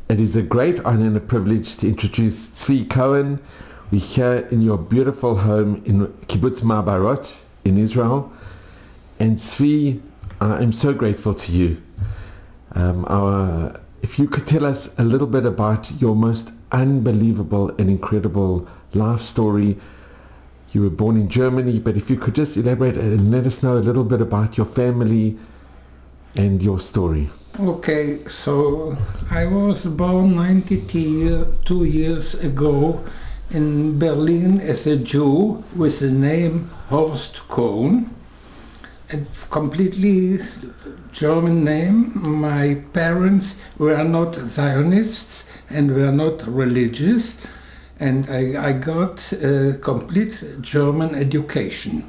It is a great honor and a privilege to introduce Tzvi Cohen. We're here in your beautiful home in Kibbutz Ma'abarot in Israel. And Tzvi, I'm so grateful to you. If you could tell us a little bit about your most unbelievable and incredible life story. You were born in Germany, but if you could just elaborate and let us know a little bit about your family and your story. Okay, so I was born 92 years ago in Berlin as a Jew with the name Horst Cohen, a completely German name. My parents were not Zionists and were not religious, and I got a complete German education.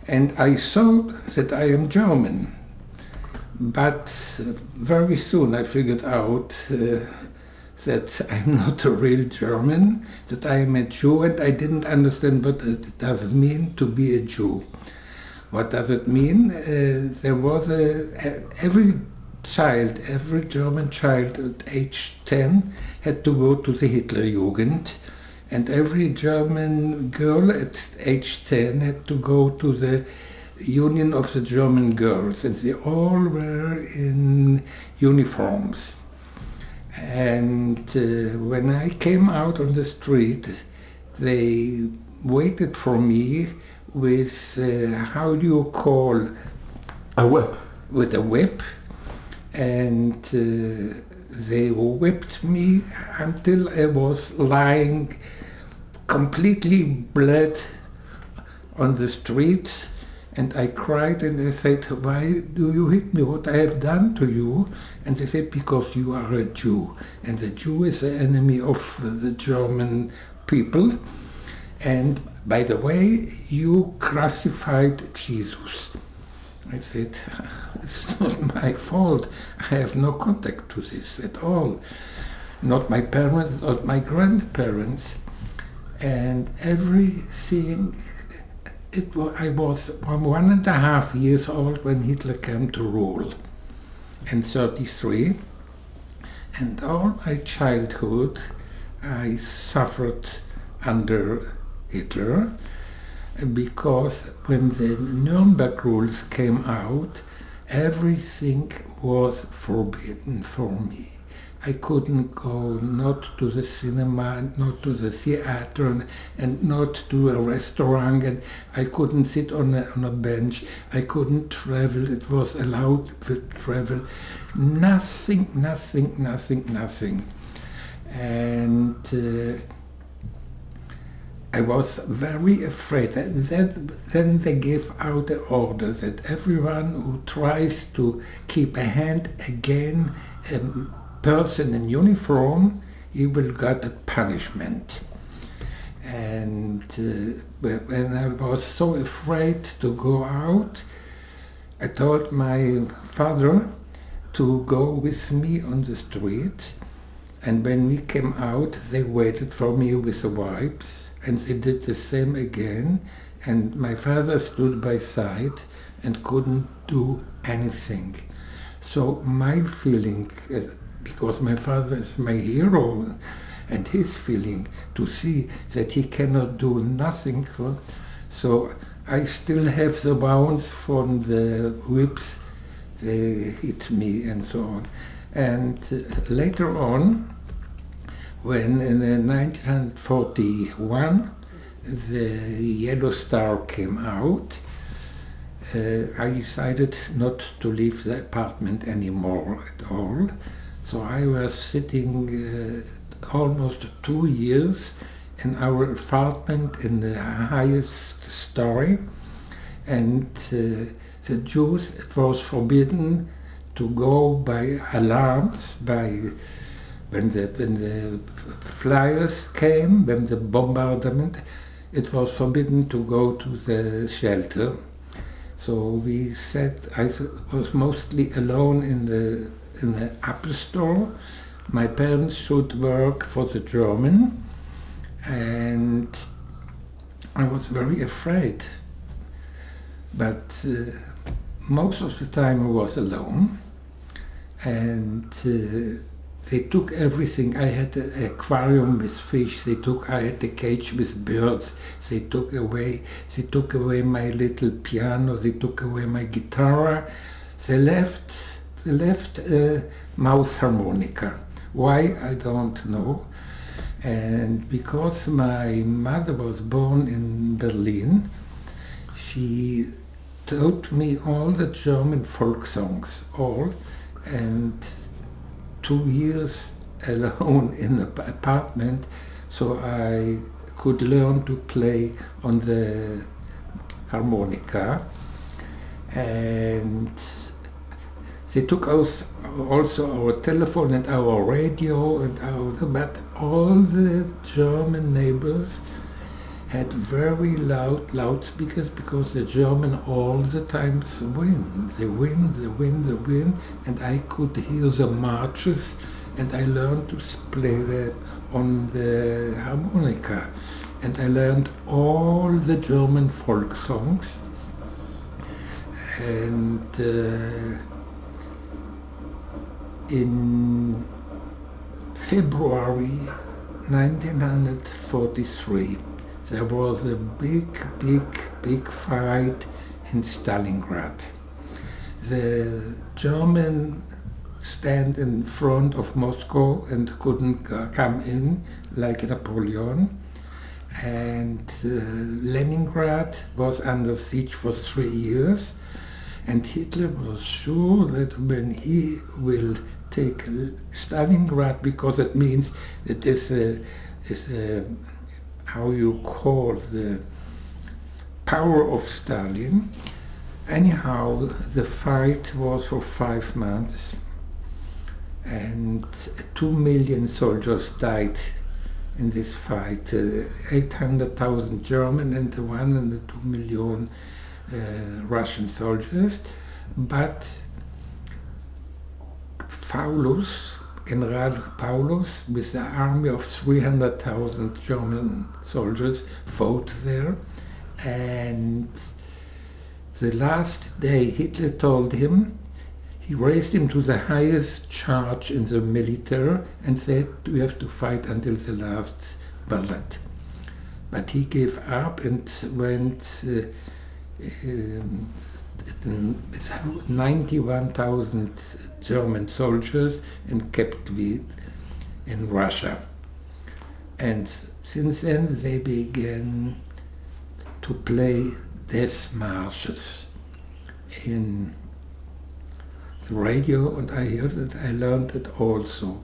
And I thought that I am German. But very soon I figured out that I'm not a real German, that I am a Jew, and I didn't understand what it does mean to be a Jew. What does it mean? There was every German child at age 10 had to go to the Hitlerjugend, and every German girl at age 10 had to go to the Union of the German Girls, and they all were in uniforms. And when I came out on the street, they waited for me with, how do you call? A whip. With a whip. And they whipped me until I was lying completely bled on the street. And I cried and I said, "Why do you hit me? What I have done to you?" And they said, "Because you are a Jew. And the Jew is the enemy of the German people. And by the way, you crucified Jesus." I said, "It's not my fault. I have no contact to this at all. Not my parents, not my grandparents." And everything, I was 1.5 years old when Hitler came to rule, in 1933. And all my childhood I suffered under Hitler, because when the Nuremberg rules came out, everything was forbidden for me. I couldn't go not to the cinema, not to the theater, and not to a restaurant, and I couldn't sit on a bench. I couldn't travel. It was allowed to travel. Nothing. And I was very afraid. Then they gave out the order that everyone who tries to keep a hand against a person in uniform, he will get a punishment. And when I was so afraid to go out, I told my father to go with me on the street. And when we came out, they waited for me with the wipes, and they did the same again. And my father stood by side and couldn't do anything. So my feeling, because my father is my hero, and his feeling to see that he cannot do nothing, so I still have the wounds from the whips. They hit me and so on. And later on, when in 1941 the Yellow Star came out, I decided not to leave the apartment anymore at all. So I was sitting almost 2 years in our apartment in the highest story, and the Jews, it was forbidden to go by alarms, when the flyers came, when the bombardment, it was forbidden to go to the shelter. So we sat, I was mostly alone in the upper store. My parents should work for the German, and I was very afraid. But most of the time I was alone, and They took everything. I had an aquarium with fish. I had a cage with birds. They took away my little piano. They took away my guitar. They left a mouth harmonica. Why, I don't know. And because my mother was born in Berlin, she taught me all the German folk songs, and 2 years alone in the apartment, so I could learn to play on the harmonica. And they took us also our telephone and our radio but all the German neighbors had very loud loudspeakers because the German all the time win. They win, and I could hear the marches, and I learned to play them on the harmonica. And I learned all the German folk songs. And in February 1943, there was a big fight in Stalingrad. The Germans stand in front of Moscow and couldn't come in like Napoleon. And Leningrad was under siege for 3 years. And Hitler was sure that when he will take Stalingrad, because it means that this is how you call the power of Stalin. Anyhow, the fight was for 5 months, and 2 million soldiers died in this fight. 800,000 German and 1 and 2 million Russian soldiers. But General Paulus, with the army of 300,000 German soldiers, fought there. And the last day Hitler told him, he raised him to the highest charge in the military and said, "You have to fight until the last bullet." But he gave up and went with 91,000 German soldiers and captured in Russia. And since then they began to play death marches in the radio, and I heard it, I learned it also,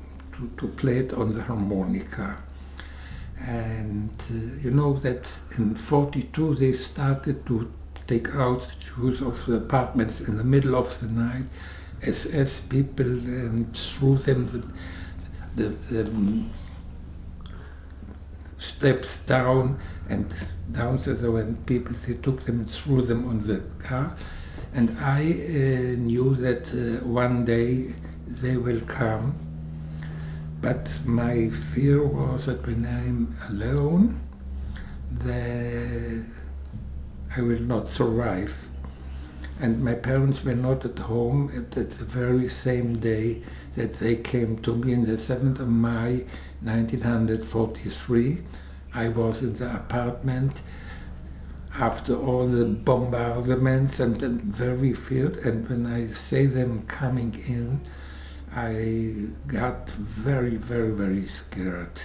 to play it on the harmonica. And you know that in 42 they started to take out Jews of the apartments in the middle of the night, SS people, and threw them the steps down, and downstairs there were people, they took them and threw them on the car. And I knew that one day they will come, but my fear was that when I'm alone, I will not survive. And my parents were not at home at the very same day that they came to me, on the 7th of May 1943. I was in the apartment after all the bombardments and very feared, and when I see them coming in, I got very, very, very scared,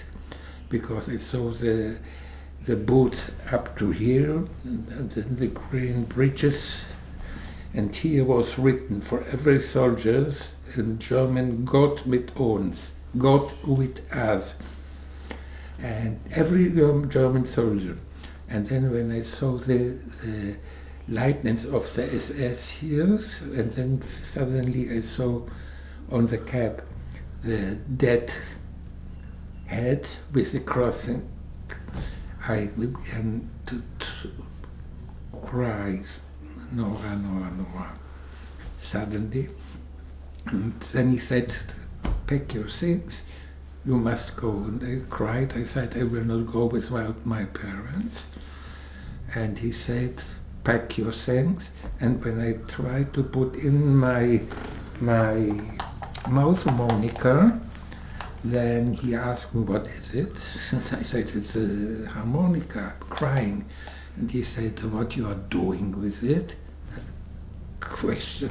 because I saw the boots up to here, and then the green breeches, and here was written for every soldier in German, "Gott mit uns," "Gott with us," and every German soldier. And then when I saw the lightnings of the SS here, and then suddenly I saw on the cap the dead head with the crossing, I began to cry, Nora, Nora, Nora, suddenly. And then he said, "Pack your things, you must go." And I cried. I said, "I will not go without my parents." And he said, "Pack your things." And when I tried to put in my mouth harmonica, Then he asked me, what is it? And I said, it's a harmonica, crying. And he said, what you are doing with it? Question.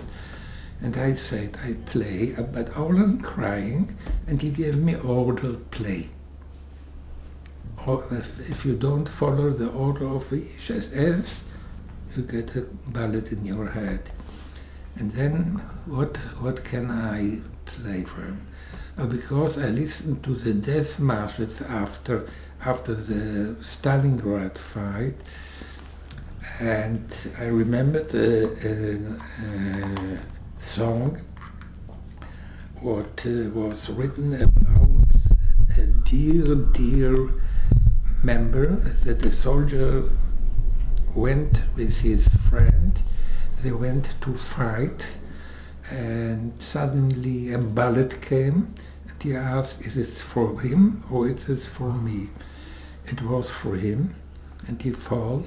And I said, I play, but all I'm crying, and he gave me order, play. Or if you don't follow the order of each else, you get a bullet in your head. And then what can I play for him? Because I listened to the death marches after the Stalingrad fight, and I remembered a song what was written about a dear member that a soldier went with his friend. They went to fight, and suddenly a bullet came, and he asked, is it for him or is it for me? It was for him, and he fell,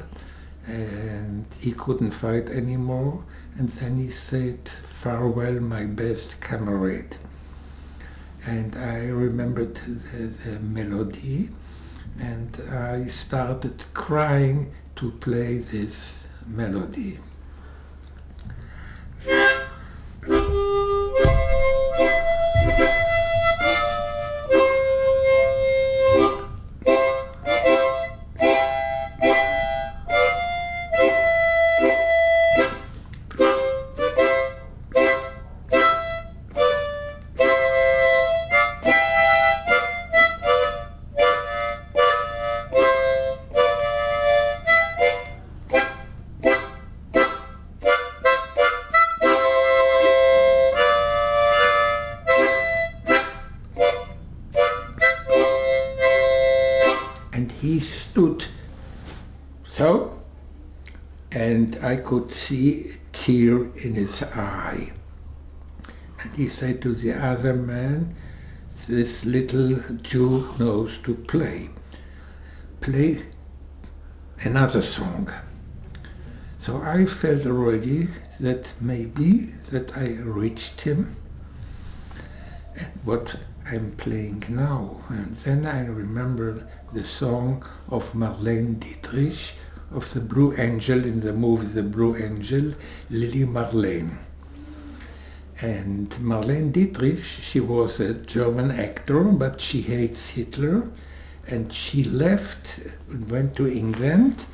and he couldn't fight anymore, and then he said, farewell, my best comrade. And I remembered the melody, and I started crying to play this melody. He stood so, and I could see a tear in his eye. And he said to the other man, this little Jew knows to play. Play another song. So I felt already that maybe that I reached him, and what I'm playing now. And then I remember the song of Marlene Dietrich, of the Blue Angel, in the movie The Blue Angel, Lily Marlene. And Marlene Dietrich, she was a German actor, but she hates Hitler, and she left and went to England,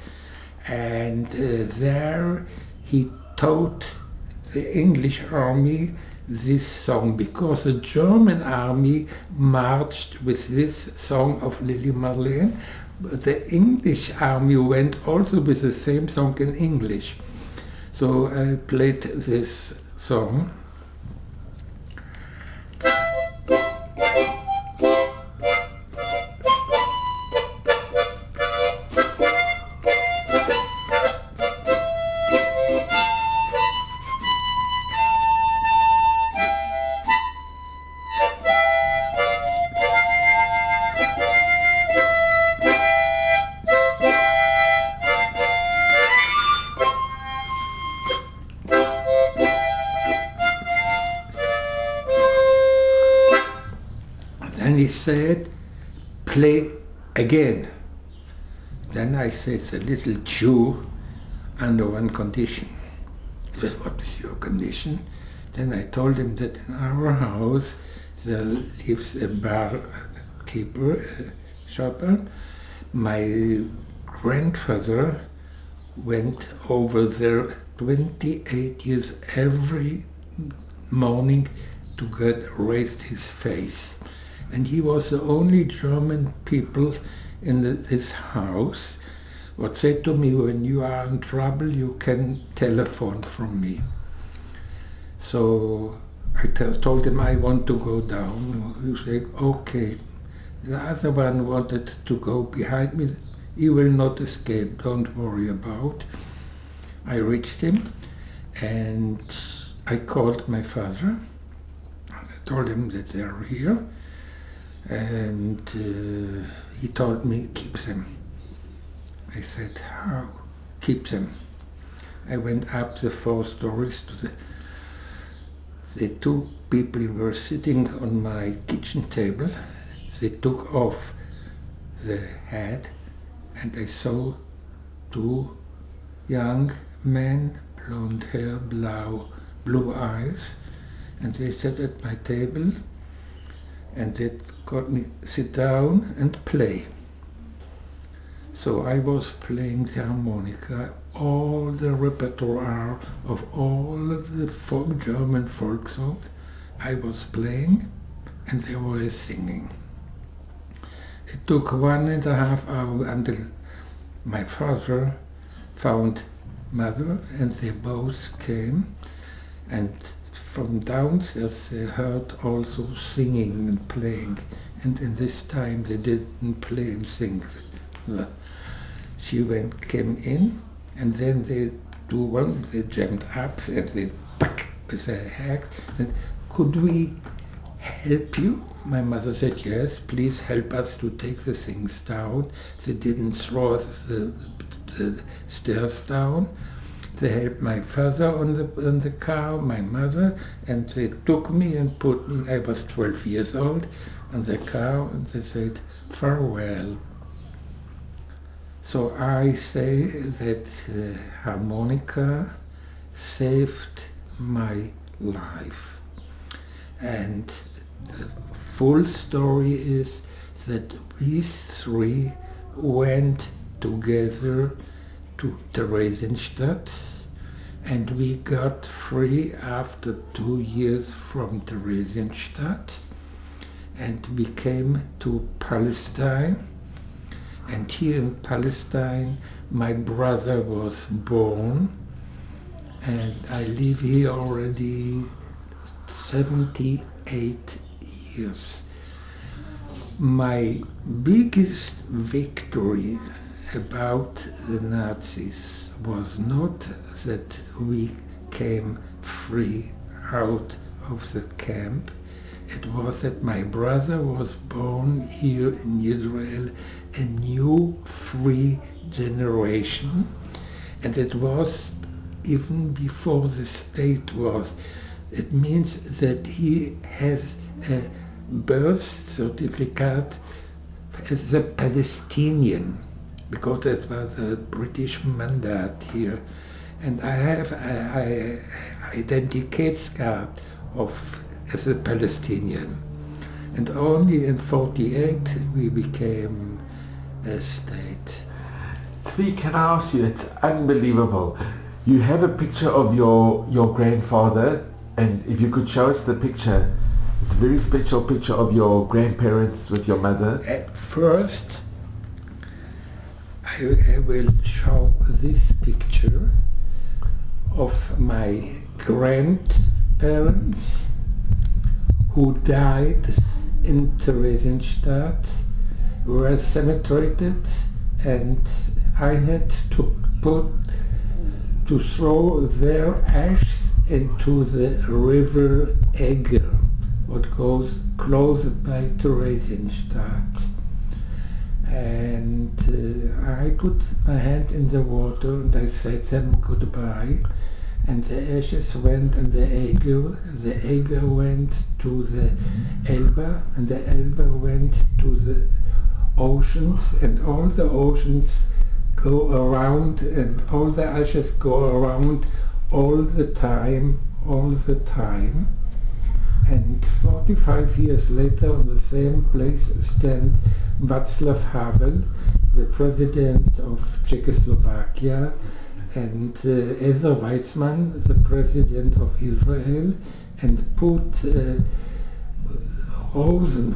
and there he taught the English army this song, because the German army marched with this song of Lily Marlene, but the English army went also with the same song in English. So I played this song. And he said, play again. Then I said, the little Jew, under one condition. He said, what is your condition? Then I told him that in our house there lives a barkeeper, a shopper. My grandfather went over there 28 years every morning to get raised his face. And he was the only German people in this house what said to me, when you are in trouble you can telephone from me. So I told him I want to go down. He said, okay. The other one wanted to go behind me. He will not escape, don't worry about. I reached him and I called my father. I told him that they are here. And he told me, keep them. I said, how? Keep them. I went up the 4 stories to the 2 people were sitting on my kitchen table, they took off the head, and I saw two young men, blonde hair, blue eyes, and they sat at my table, and they got me sit down and play. So I was playing the harmonica, all the repertoire of all of the German folk songs I was playing, and they were singing. It took 1.5 hours until my father found mother, and they both came, and from downstairs they heard also singing and playing, and in this time they didn't play and sing. She came in, and then they they jumped up and they with their hands, and could we help you? My mother said, yes, please help us to take the things down. They didn't throw the stairs down. They helped my father on the car, my mother, and they took me and put me, I was 12 years old, on the car, and they said, farewell. So I say that harmonica saved my life. And the full story is that we three went together to Theresienstadt, and we got free after 2 years from Theresienstadt, and we came to Palestine. And here in Palestine my brother was born, and I live here already 78 years. My biggest victory about the Nazis was not that we came free out of the camp. It was that my brother was born here in Israel, a new free generation, and it was even before the state was. It means that he has a birth certificate as a Palestinian, because that was a British mandate here. And I have an identity card as a Palestinian. And only in 1948 we became a state. Tzvi, can I ask you, it's unbelievable. You have a picture of your grandfather, and if you could show us the picture, it's a very special picture of your grandparents with your mother. At first, I will show this picture of my grandparents who died in Theresienstadt, were cemeterized, and I had to throw their ashes into the river Eger, what goes close by Theresienstadt. And I put my hand in the water and I said them goodbye, and the ashes went in the Eger went to the Elbe, and the Elbe went to the oceans, and all the oceans go around, and all the ashes go around all the time. And 45 years later, on the same place stand Václav Havel, the president of Czechoslovakia, and Ezer Weizmann, the president of Israel, and put roses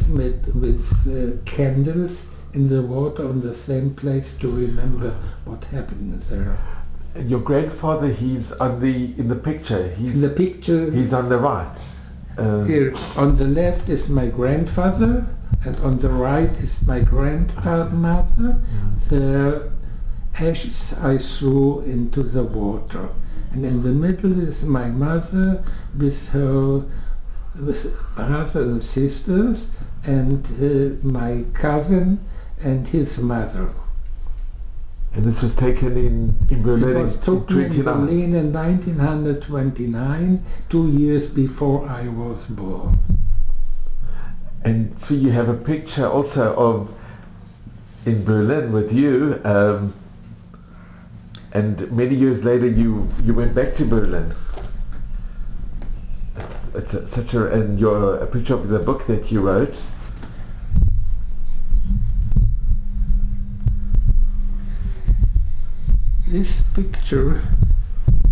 with candles in the water on the same place to remember what happened there. And your grandfather, he's in the picture. He's on the right. Here on the left is my grandfather, and on the right is my grandmother. The ashes I threw into the water, and in the middle is my mother with her brothers and sisters, and my cousin and his mother. And this was taken in Berlin. It was taken in Berlin in 1929, 2 years before I was born. And Tzvi, you have a picture also of in Berlin with you, and many years later you went back to Berlin. And a picture of the book that you wrote. This picture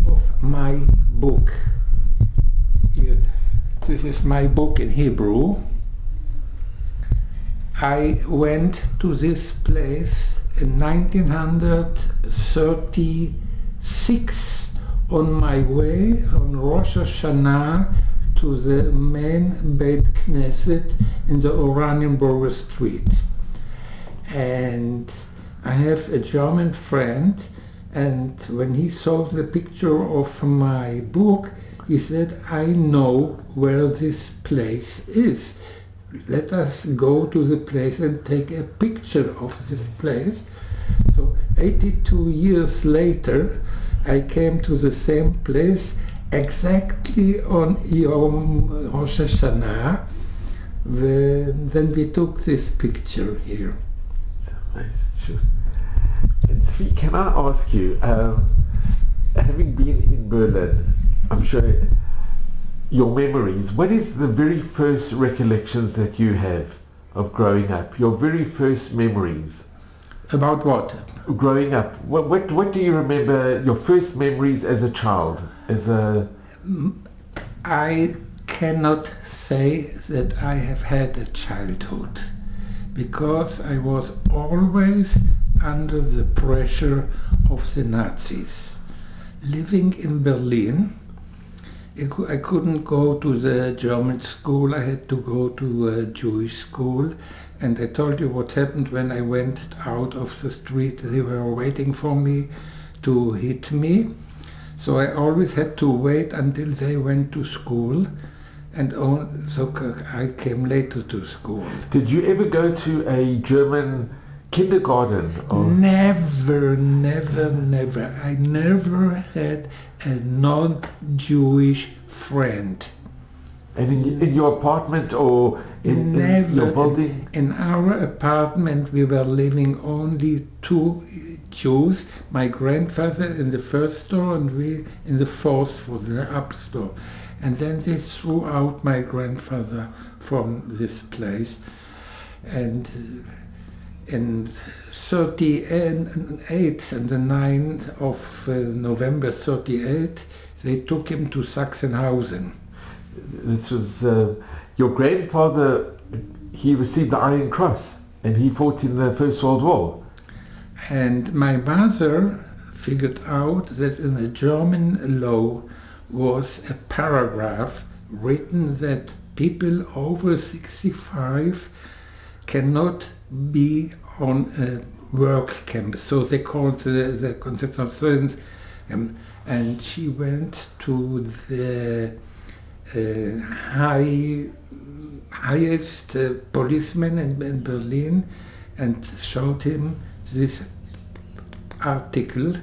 of my book. Here, this is my book in Hebrew. I went to this place in 1936 on my way on Rosh Hashanah to the main Beit Knesset in the Oranienburger Street. And I have a German friend, and when he saw the picture of my book, he said, I know where this place is. Let us go to the place and take a picture of this place. So 82 years later, I came to the same place exactly on Yom Rosh Hashanah. Then we took this picture here. So nice, sure. And Tzvi, can I ask you, having been in Berlin, I'm sure your memories, what is the very first recollections that you have of growing up? Your very first memories? About what? Growing up. What do you remember, your first memories as a child? I cannot say that I have had a childhood, because I was always under the pressure of the Nazis. Living in Berlin, I couldn't go to the German school, I had to go to a Jewish school, and I told you what happened when I went out of the street. They were waiting for me to hit me, so I always had to wait until they went to school, and so I came later to school. Did you ever go to a German kindergarten? Or? Never. I never had a non-Jewish friend. And in your apartment or in your building? In our apartment we were living only two Jews, my grandfather in the first door and we in the fourth for the upstore. And then they threw out my grandfather from this place. And in 38, and the 9th of November 38, they took him to Sachsenhausen. This was your grandfather. He received the Iron Cross and he fought in the First World War. And my mother figured out that in the German law was a paragraph written that people over 65 cannot be on a work camp, so they called the concentration camp. And she went to the highest policeman in Berlin and showed him this article,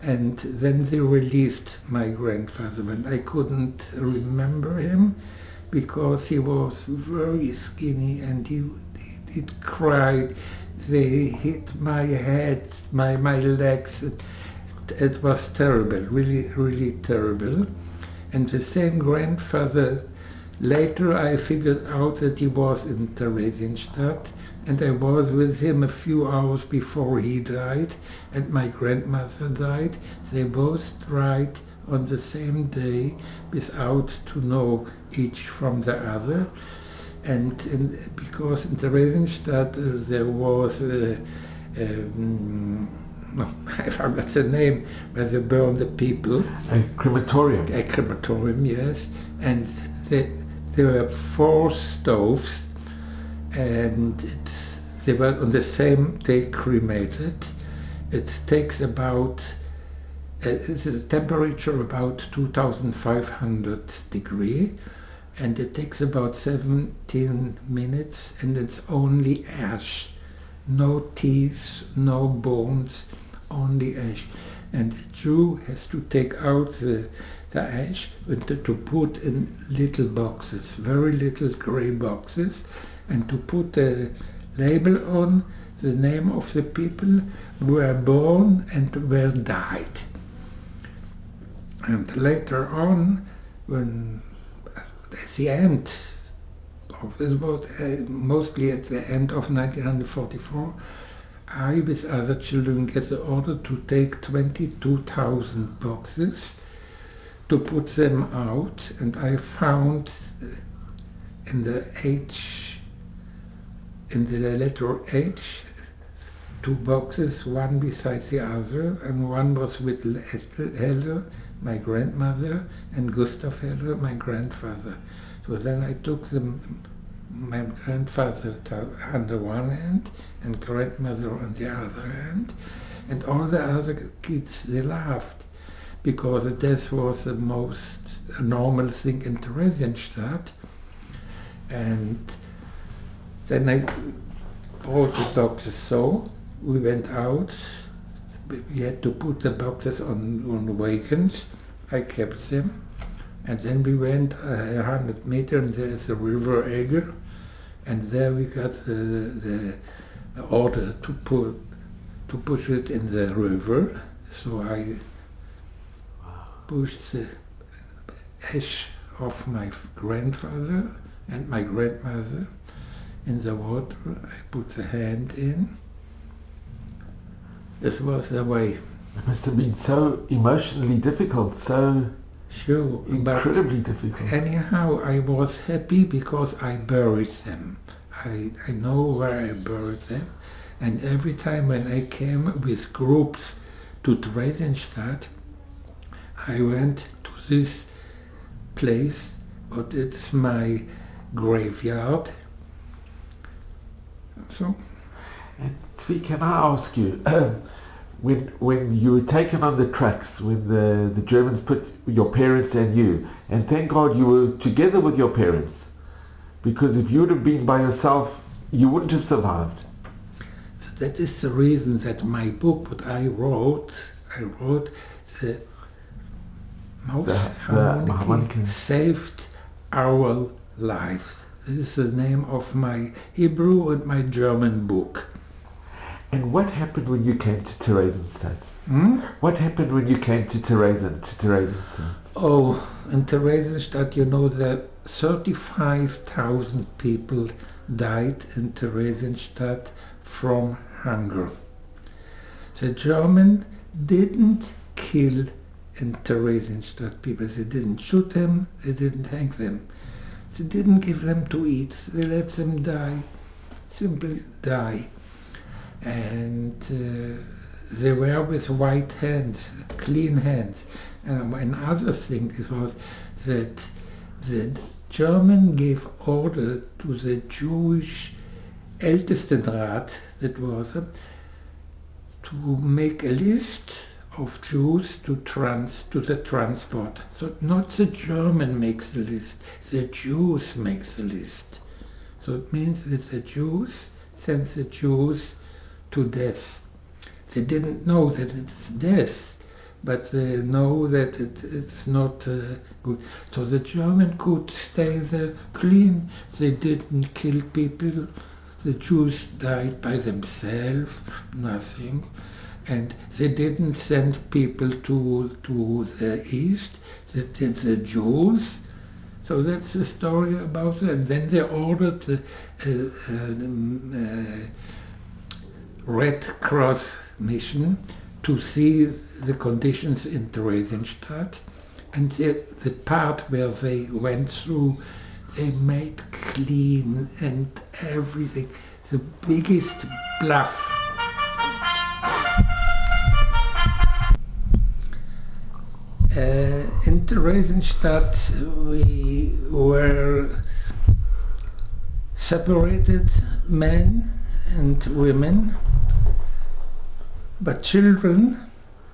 and then they released my grandfather. And I couldn't remember him because he was very skinny and he cried. They hit my head, my legs. It was terrible, really terrible. And the same grandfather, later I figured out that he was in Theresienstadt, and I was with him a few hours before he died, and my grandmother died. They both died on the same day without to know each from the other. And because in Theresienstadt there was I forgot the name, where they burned the people. A crematorium. A crematorium, yes. And there were 4 stoves, and they were on the same day cremated. It takes about, it's a temperature about 2,500 degrees, and it takes about 17 minutes, and it's only ash. No teeth, no bones, only ash. And the Jew has to take out the ash and to put in little boxes, very little grey boxes, and to put a label on the name of the people who were born and were died. And later on, when at the end, it was mostly at the end of 1944, I, with other children, get the order to take 22,000 boxes to put them out, and I found in the letter H, 2 boxes, one beside the other, and one was with Ethel Heller, my grandmother, and Gustav Heller, my grandfather. So then I took them, my grandfather on the one hand and grandmother on the other hand, and all the other kids, they laughed because the death was the most normal thing in Theresienstadt. And then I brought the boxes, so we went out. We had to put the boxes on wagons. I kept them. And then we went 100 meters, and there's the river Eger, and there we got the order to push it in the river. So I pushed the ash of my grandfather and my grandmother in the water. I put the hand in. This was the way. It must have been so emotionally difficult, so sure, incredibly difficult. Anyhow, I was happy because I buried them. I know where I buried them, and every time when I came with groups to Theresienstadt, I went to this place, but it's my graveyard. So, Tzvi, can I ask you, when you were taken on the tracks, when the Germans put your parents and you, and thank God you were together with your parents, because if you would have been by yourself, you wouldn't have survived. So that is the reason that my book, what I wrote the harmonica saved our lives. This is the name of my Hebrew and my German book. And what happened when you came to Theresienstadt? What happened when you came to Theresienstadt? Oh, in Theresienstadt, you know, there 35,000 people died in Theresienstadt from hunger. The German didn't kill in Theresienstadt people. They didn't shoot them, they didn't hang them. They didn't give them to eat. They let them die, simply die. And they were with white hands, clean hands. And another thing was that the German gave order to the Jewish Ältestenrat, that was, to make a list of Jews to the transport. So not the German makes the list, the Jews makes the list. So it means that the Jews send the Jews to death. They didn't know that it's death, but they know that it's not good. So the German could stay there clean. They didn't kill people. The Jews died by themselves, nothing. And they didn't send people to the east. They did the Jews. So that's the story about it. And then they ordered the Red Cross mission to see the conditions in Theresienstadt, and the part where they went through, they made clean and everything, the biggest bluff. In Theresienstadt we were separated, men and women, but children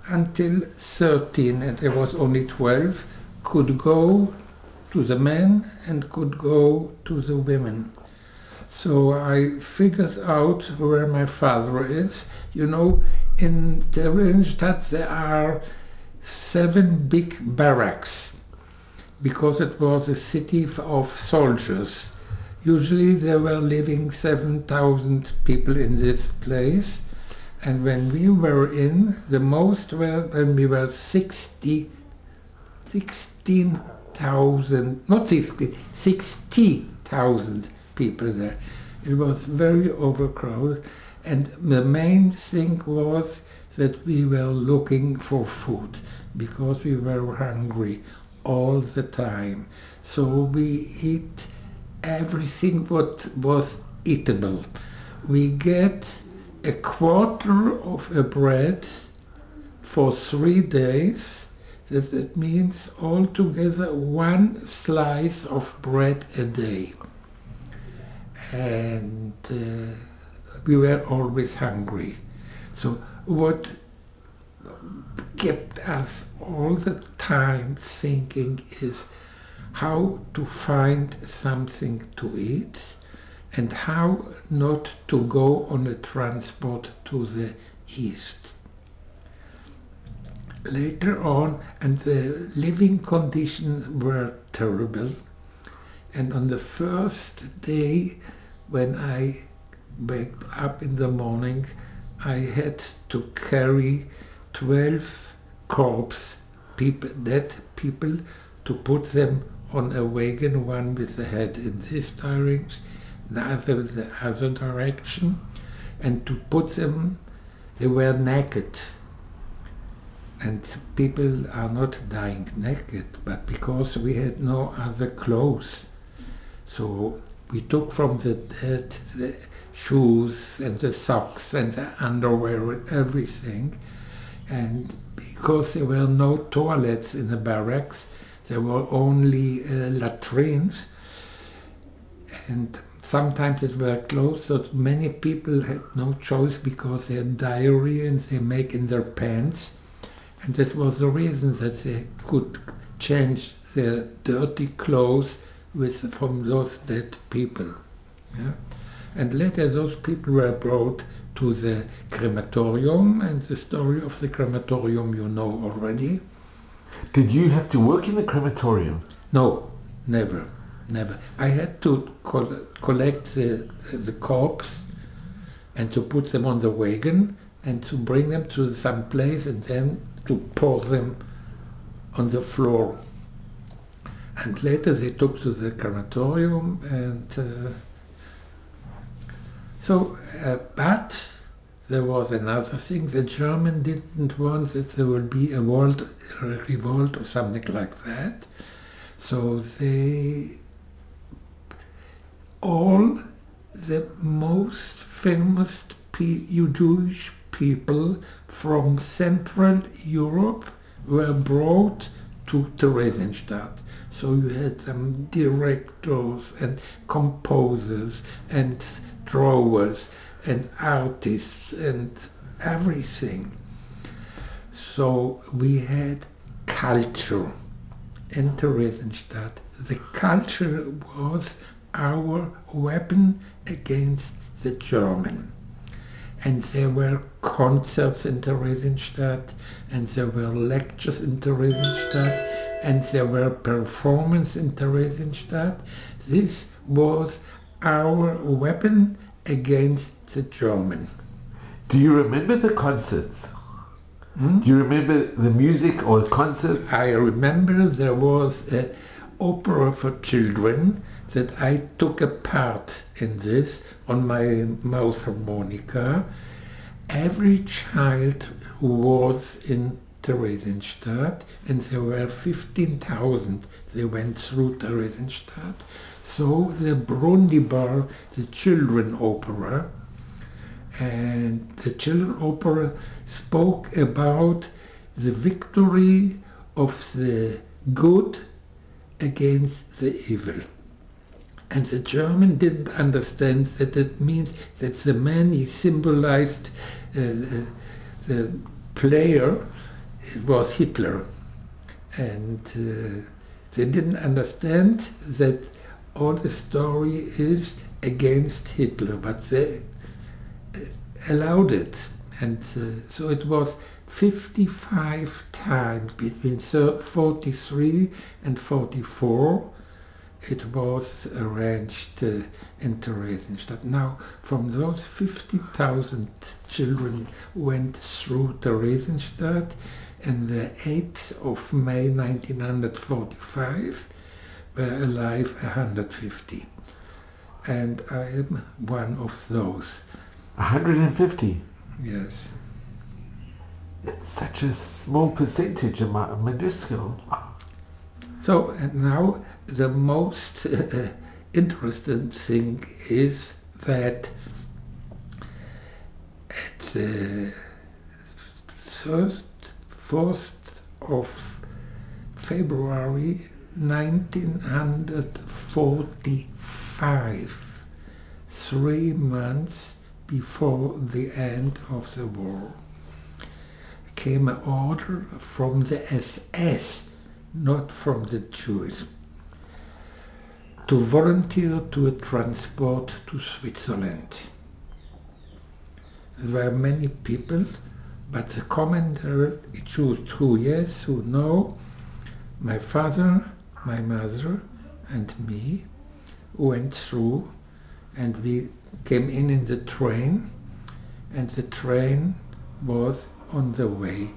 until 13, and there was only 12, could go to the men and could go to the women. So I figured out where my father is. You know, in Theresienstadt there are 7 big barracks, because it was a city of soldiers. Usually there were living 7,000 people in this place, and when we were in, the most were when we were 16,000, not 60, 60,000 people there. It was very overcrowded, and the main thing was that we were looking for food because we were hungry all the time. So we eat everything what was eatable. We get a quarter of a bread for 3 days. That means altogether 1 slice of bread a day. And we were always hungry. So what kept us all the time thinking is how to find something to eat and how not to go on a transport to the east. Later on, and the living conditions were terrible, and on the first day when I waked up in the morning, I had to carry 12 corpse people, dead people, to put them on a wagon, one with the head in this direction, the other direction, and to put them, they were naked. And people are not dying naked, but because we had no other clothes. So we took from the dead the shoes and the socks and the underwear and everything. And because there were no toilets in the barracks, there were only latrines. And sometimes it were closed, so many people had no choice because they had diarrhea and they make in their pants. And this was the reason that they could change their dirty clothes from those dead people. Yeah? And later those people were brought to the crematorium, and the story of the crematorium you know already. Did you have to work in the crematorium? No, never, never. I had to collect the corpse and to put them on the wagon and to bring them to some place and then to pour them on the floor. And later they took to the crematorium, and but there was another thing. The German didn't want that there will be a revolt or something like that. So all the most famous Jewish people from Central Europe were brought to Theresienstadt. So you had some directors and composers and drawers and artists and everything. So we had culture in Theresienstadt. The culture was our weapon against the German. And there were concerts in Theresienstadt, and there were lectures in Theresienstadt, and there were performances in Theresienstadt. This was our weapon against the German. Do you remember the concerts? Do you remember the music or concerts? I remember there was an opera for children that I took a part in this on my mouth harmonica. Every child who was in Theresienstadt, and there were 15,000, they went through Theresienstadt. So the Brundibar, the children opera, and the children opera spoke about the victory of the good against the evil. And the German didn't understand that it means that the man he symbolized, the player, it was Hitler. And they didn't understand that all the story is against Hitler, but they allowed it. And so it was 55 times between 43 and 44. it was arranged in Theresienstadt. Now, from those 50,000 children went through Theresienstadt, and the 8th of May 1945 were alive 150. And I am one of those. 150? Yes. It's such a small percentage, minuscule. So, and now the most interesting thing is that at the 4th of February 1945, 3 months before the end of the war, came an order from the SS, not from the Jews, to volunteer to a transport to Switzerland. There were many people, but the commander chose 2 yes, who know, my father, my mother, and me went through, and we came in the train, and the train was on the way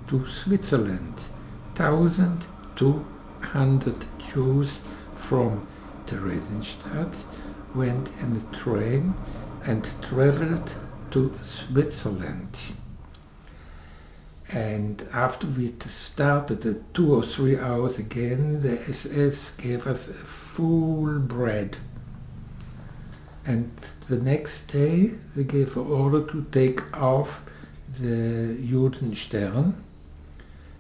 to Switzerland. 1,200 Jews from Theresienstadt went in a train and traveled to Switzerland. And after we started at 2 or 3 hours again, the SS gave us a full bread. And the next day they gave an order to take off the Judenstern,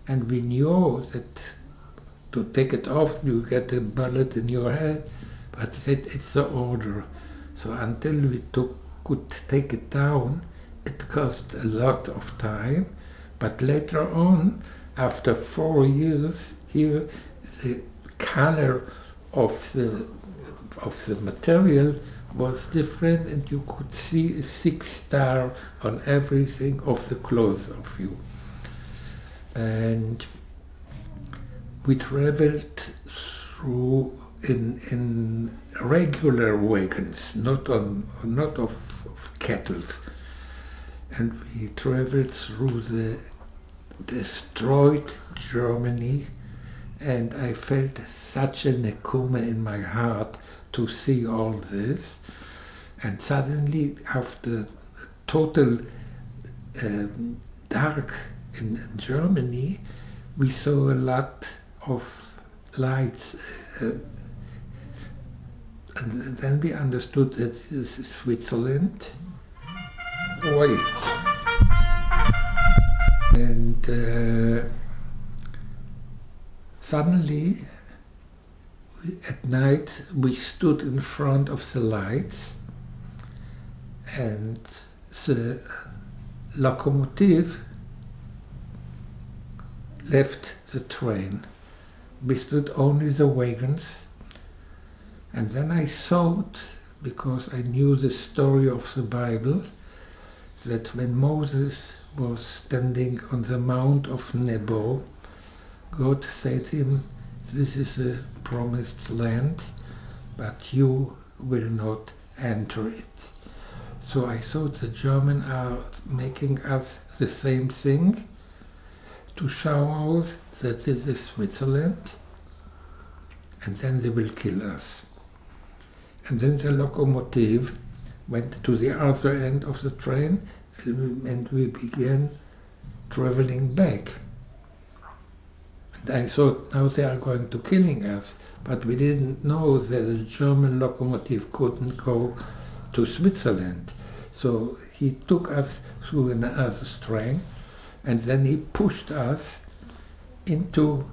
and we knew that to take it off you get a bullet in your head, but that it's the order. So until we could take it down, it cost a lot of time, but later on, after 4 years, here the color of the material was different, and you could see a 6-star on everything of the clothes of you. And we traveled through in regular wagons, not of kettles, and we traveled through the destroyed Germany, and I felt such a nekuma in my heart to see all this. And suddenly, after total dark in Germany, we saw a lot of lights, and then we understood that this is Switzerland. Oi. And suddenly, at night, we stood in front of the lights, and the locomotive left the train. We stood only the wagons, and then I thought, because I knew the story of the Bible, that when Moses was standing on the Mount of Nebo, God said to him, "This is a promised land, but you will not enter it." So I thought the Germans are making us the same thing, to show us that this is Switzerland, and then they will kill us. And then the locomotive went to the other end of the train, and we began traveling back. And I thought, now they are going to killing us, but we didn't know that the German locomotive couldn't go to Switzerland. So he took us through another train, and then he pushed us into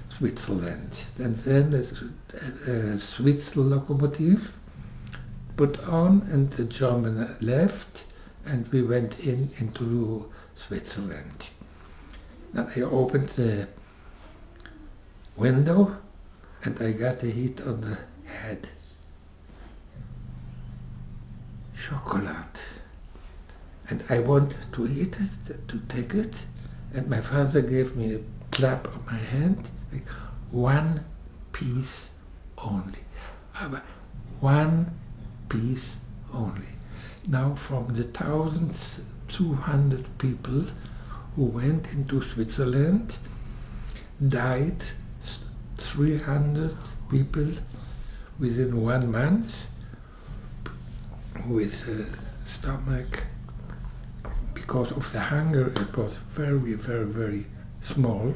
Switzerland. And then a Swiss locomotive put on, and the German left, and we went into Switzerland. And I opened the window, and I got a hit on the head. Chocolate. And I wanted to eat it, to take it, and my father gave me a clap on my hand, like, 1 piece only. One piece only. Now from the 1,200 people who went into Switzerland, died 300 people within 1 month with stomach. Because of the hunger, it was very, very, very small.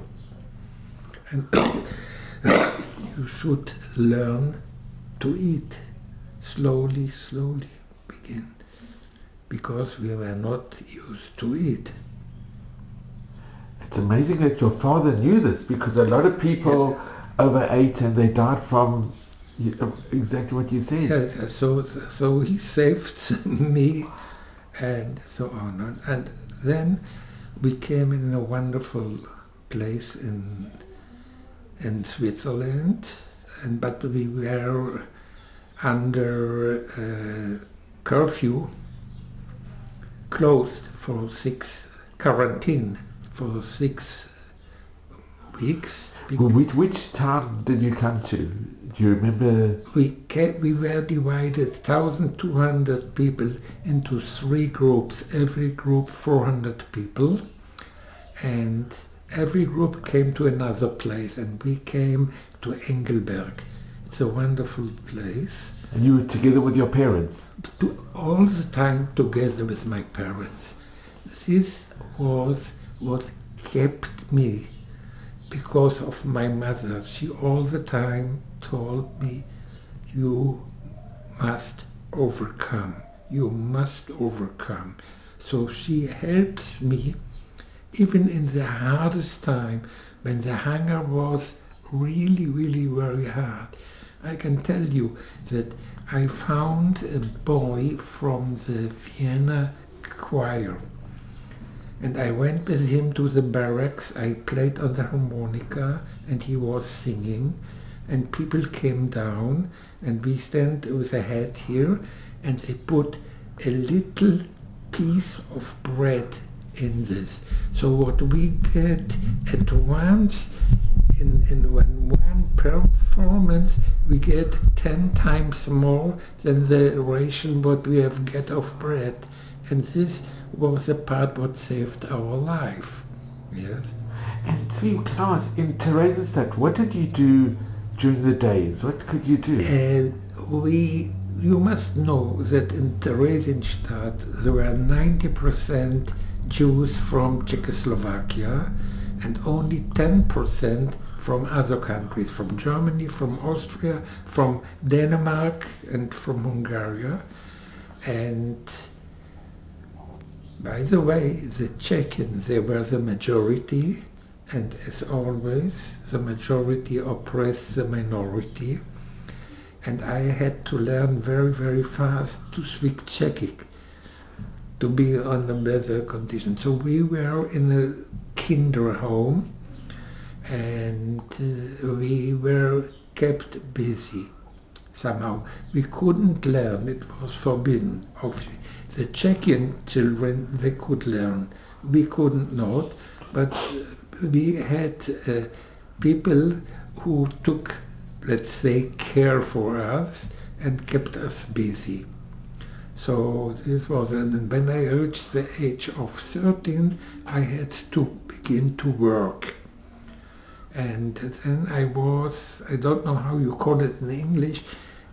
And you should learn to eat. Slowly, slowly begin. Because we were not used to eat. It's amazing that your father knew this, because a lot of people overate and they died from exactly what you said. Yes, so he saved me and so on. And then we came in a wonderful place in Switzerland, but we were under curfew, closed for quarantine for 6 weeks. Well, which town did you come to? Do you remember? We were divided 1,200 people into 3 groups, every group 400 people, and every group came to another place, and we came to Engelberg. It's a wonderful place. And you were together with your parents? All the time together with my parents. This was what kept me, because of my mother. She all the time told me, you must overcome, you must overcome. So she helps me even in the hardest time, when the hunger was really, really very hard. I can tell you that I found a boy from the Vienna choir, and I went with him to the barracks. I played on the harmonica and he was singing, and people came down, and we stand with a hat here, and they put a little piece of bread in this. So what we get at once in one performance, we get 10 times more than the ration what we have get of bread. And this was the part what saved our life. Yes. And so can I ask, in Theresienstadt, what did you do during the days? What could you do? You must know that in Theresienstadt there were 90% Jews from Czechoslovakia and only 10% from other countries, from Germany, from Austria, from Denmark and from Hungary. And by the way, the Czechs, they were the majority, and as always, the majority oppressed the minority. And I had to learn very, very fast to speak Czech, to be on a better condition. So we were in a kinder home, and we were kept busy somehow. We couldn't learn, it was forbidden, obviously. The Czechian children, they could learn. We couldn't not, but we had people who took, let's say, care for us and kept us busy. So this was, and when I reached the age of 13, I had to begin to work. And then I was, I don't know how you call it in English,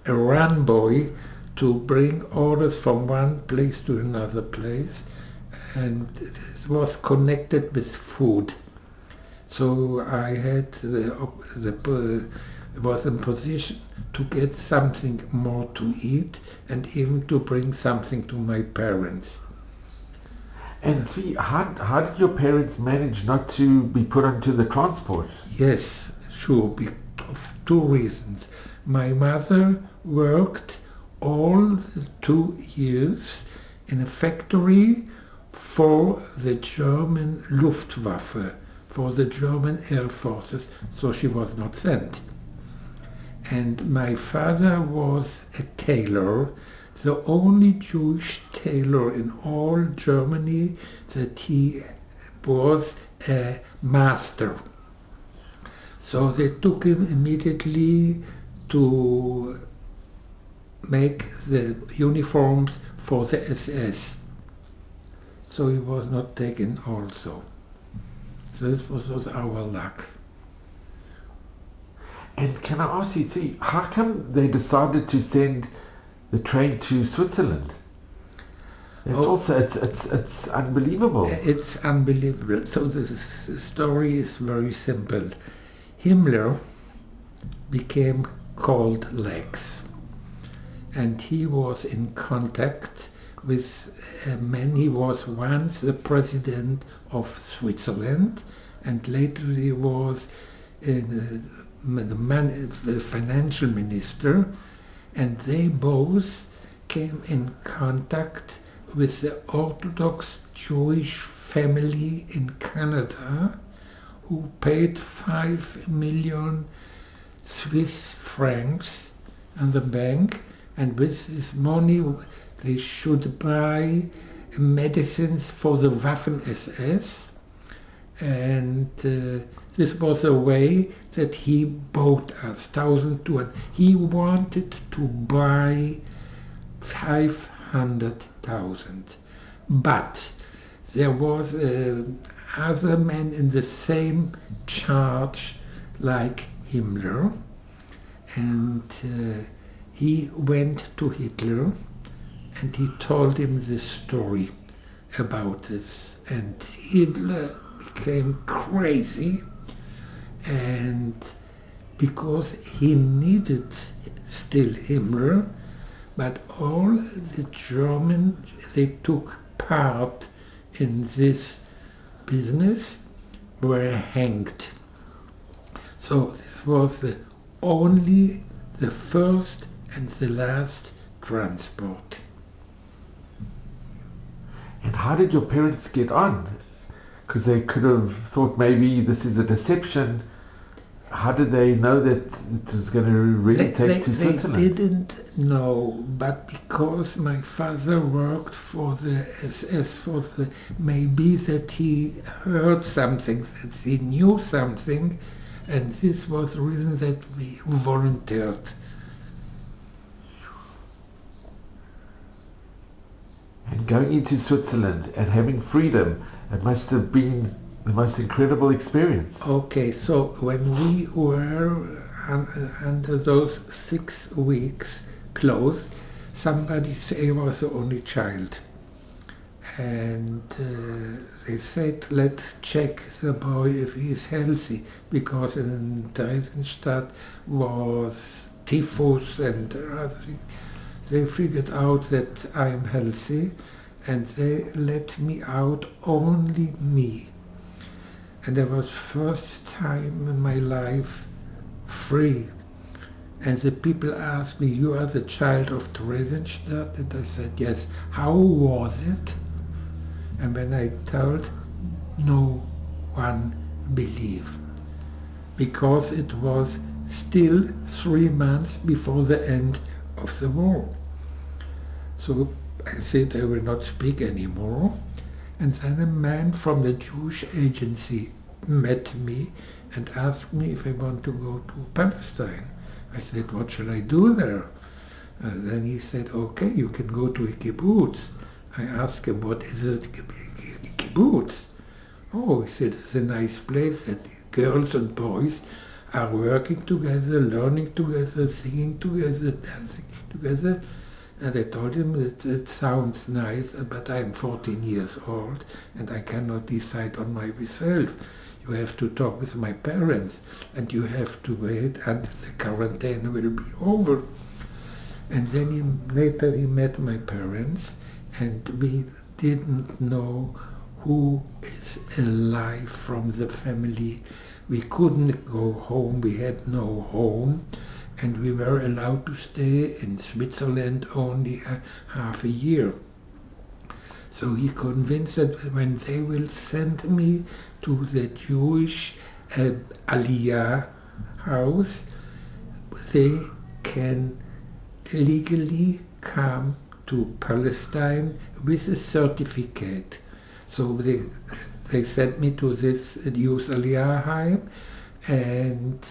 a run boy, to bring orders from one place to another place, and this was connected with food. So I had was in position to get something more to eat and even to bring something to my parents. And see, how did your parents manage not to be put onto the transport? Yes, sure, because of 2 reasons. My mother worked all the 2 years in a factory for the German Luftwaffe, for the German Air Forces, so she was not sent. And my father was a tailor, the only Jewish tailor in all Germany, that he was a master. So they took him immediately to make the uniforms for the SS. So he was not taken also. This was our luck. And can I ask you, see, how come they decided to send the train to Switzerland? It's unbelievable. It's unbelievable. So the story is very simple. Himmler became cold legs, and he was in contact with men. He was once the president of Switzerland, and later he was the financial minister, and they both came in contact with the Orthodox Jewish family in Canada, who paid 5 million Swiss francs on the bank, and with this money they should buy medicines for the Waffen-SS, and this was a way that he bought us 1,200. He wanted to buy 500,000, but there was other man in the same charge like Himmler, and he went to Hitler and he told him the story about this, and Hitler became crazy, and because he needed still Himmler, but all the Germans, they took part in this business, were hanged. So this was only the first and the last transport. And how did your parents get on? Because they could have thought maybe this is a deception. How did they know that it was going to really take to Switzerland? They didn't know, but because my father worked for the SS, maybe that he heard something, that he knew something, and this was the reason that we volunteered. And going into Switzerland and having freedom, it must have been the most incredible experience. Okay, so when we were under those 6 weeks closed, somebody said I was the only child. And they said, let's check the boy if he's healthy, because in Dresdenstadt was typhus and other things. They figured out that I'm healthy, and they let me out, only me. And that was first time in my life free. And the people asked me, you are the child of Dresdenstadt? And I said, yes. How was it? And when I told, no one believed. Because it was still 3 months before the end of the war. So I said I will not speak anymore. And then a man from the Jewish agency met me and asked me if I want to go to Palestine. I said, what shall I do there? Then he said, okay, you can go to a kibbutz. I asked him, what is a kibbutz? Oh, he said, it's a nice place that girls and boys are working together, learning together, singing together, dancing together. And I told him that it sounds nice, but I'm 14 years old and I cannot decide on myself. You have to talk with my parents and you have to wait until the quarantine will be over. And then later he met my parents, and we didn't know who is alive from the family. We couldn't go home, we had no home. And we were allowed to stay in Switzerland only half a year. So he convinced that when they will send me to the Jewish Aliyah house, they can legally come to Palestine with a certificate. So they sent me to this Jewish Aliyah home, and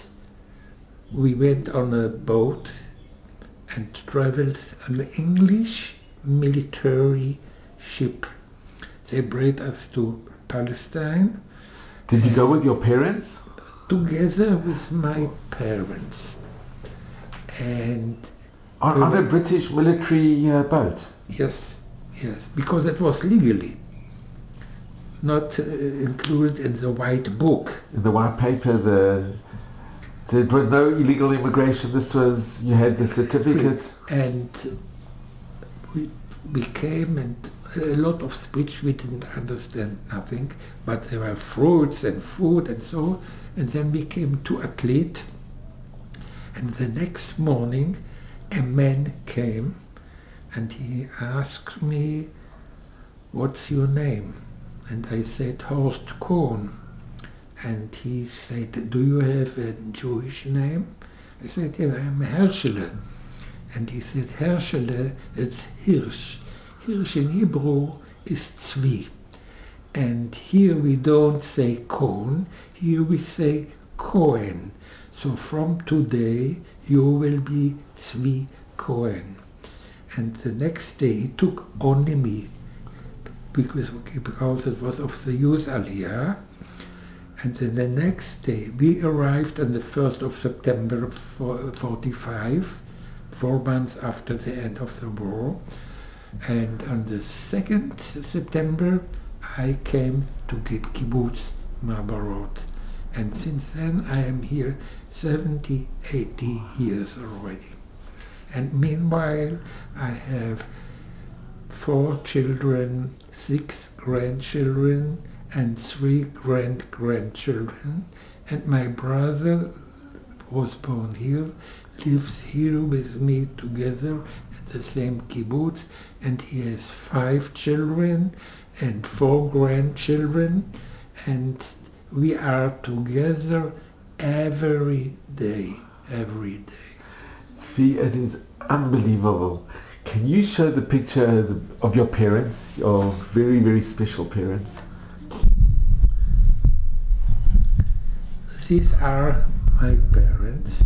we went on a boat and traveled on an English military ship. They brought us to Palestine. Did you go with your parents? Together with my parents. And on a British military boat? Yes, yes, because it was legally not included in the white book. In the white paper, so it was no illegal immigration, this was, you had the certificate? And we came, and a lot of speech we didn't understand nothing, but there were fruits and food and so, and then we came to Athlete, and the next morning a man came and he asked me, "What's your name?" And I said, "Horst Cohen." And he said, "Do you have a Jewish name?" I said, "Yeah, I'm Herschele." And he said, "Herschele, it's Hirsch. Hirsch in Hebrew is Tzvi. And here we don't say Cohen, here we say Cohen. So from today you will be Tzvi Cohen." And the next day he took only me, because it was of the youth aliyah. And then the next day we arrived on the 1st of September 45, 4 months after the end of the war. And on the 2nd September I came to Kibbutz Mabarot. And since then I am here 70, 80 years already. And meanwhile I have 4 children, 6 grandchildren, and 3 great-grandchildren. And my brother was born here, lives here with me together at the same kibbutz, and he has 5 children and 4 grandchildren, and we are together every day, every day. Tzvi, it is unbelievable. Can you show the picture of your parents, your very, very special parents? These are my parents.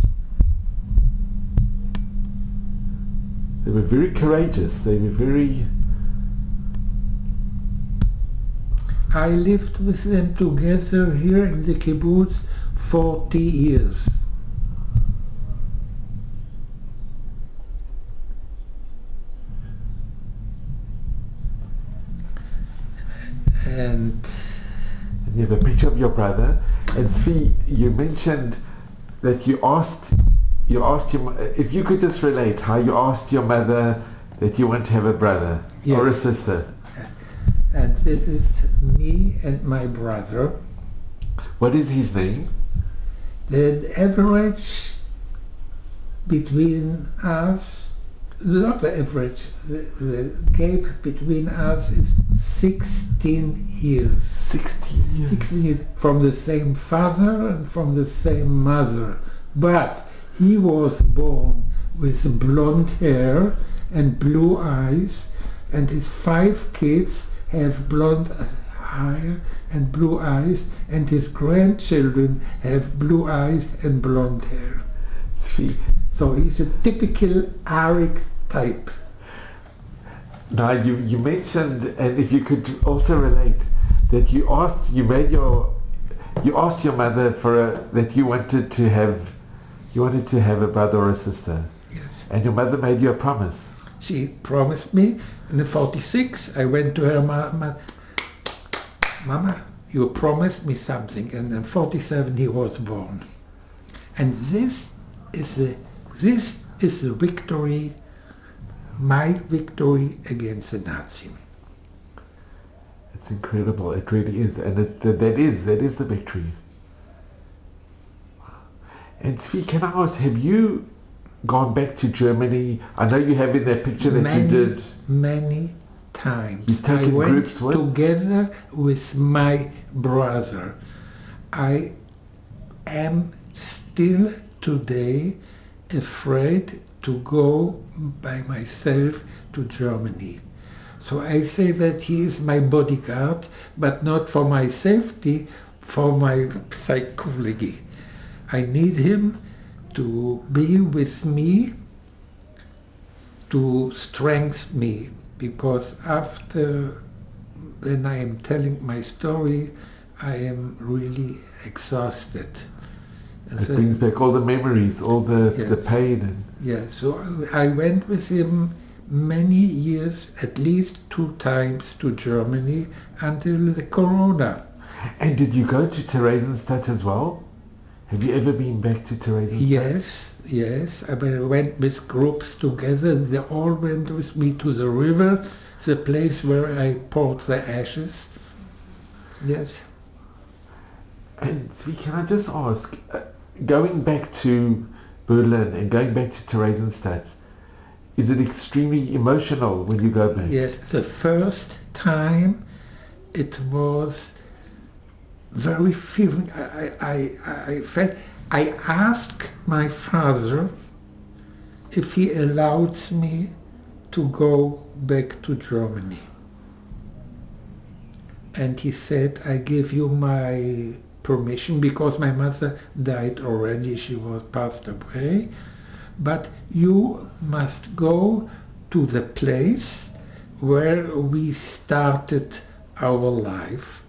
They were very courageous. They were very... I lived with them together here in the kibbutz 40 years. And you have a picture of your brother. And Tzvi, you mentioned that you asked him, if you could just relate how you asked your mother that you want to have a brother, yes, or a sister. And this is me and my brother. What is his name? The average between us, not the average, the gap between us is 16 years. 16 years? 16 years, from the same father and from the same mother. But he was born with blonde hair and blue eyes, and his 5 kids have blonde hair and blue eyes, and his grandchildren have blue eyes and blonde hair. So he's a typical Arik type. Now you mentioned, and if you could also relate, that you asked your mother that you wanted to have a brother or a sister. Yes. And your mother made you a promise. She promised me. In 46, I went to her, Mama, you promised me something. And in 47, he was born. And this is the victory, my victory against the Nazi. It's incredible. It really is, and that is the victory. And Tzvi, can I ask, have you gone back to Germany? I know you have in that picture that you did many times. You've taken I went groups with? together with my brother. I am still today afraid to go by myself to Germany. So I say that he is my bodyguard, but not for my safety, for my psychology. I need him to be with me, to strengthen me, because after when I am telling my story, I am really exhausted. And it brings back all the memories, all the pain. And yes, so I went with him many years, at least 2 times to Germany until the Corona. And did you go to Theresienstadt as well? Have you ever been back to Theresienstadt? Yes. I went with groups together. They all went with me to the river, the place where I poured the ashes. Yes. And Tzvi, can I just ask, going back to Berlin and going back to Theresienstadt, is it extremely emotional when you go back? Yes, the first time it was very feeling. I felt. I asked my father if he allowed me to go back to Germany, and he said, "I give you my permission," because my mother died already. She was passed away, but you must go to the place where we started our life.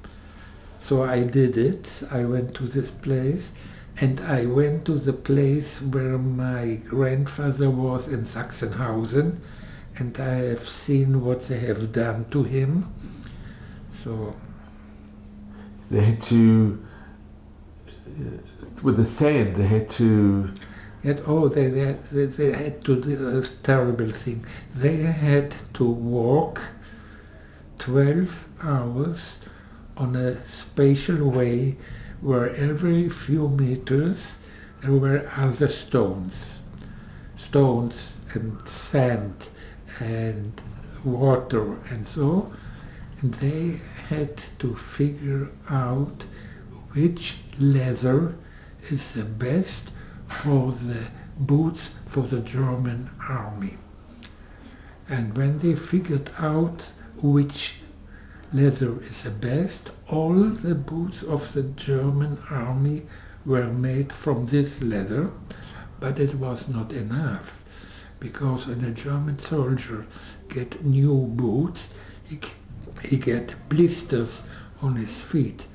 So I did it. I went to this place, and I went to the place where my grandfather was in Sachsenhausen, and I have seen what they have done to him. So they had to, with the sand, they had to... they had to do a terrible thing. They had to walk 12 hours on a special way where every few meters there were other stones and sand and water and so, and they had to figure out which leather is the best for the boots for the German army. And when they figured out which leather is the best, all the boots of the German army were made from this leather, but it was not enough, because when a German soldier get new boots, he get blisters on his feet,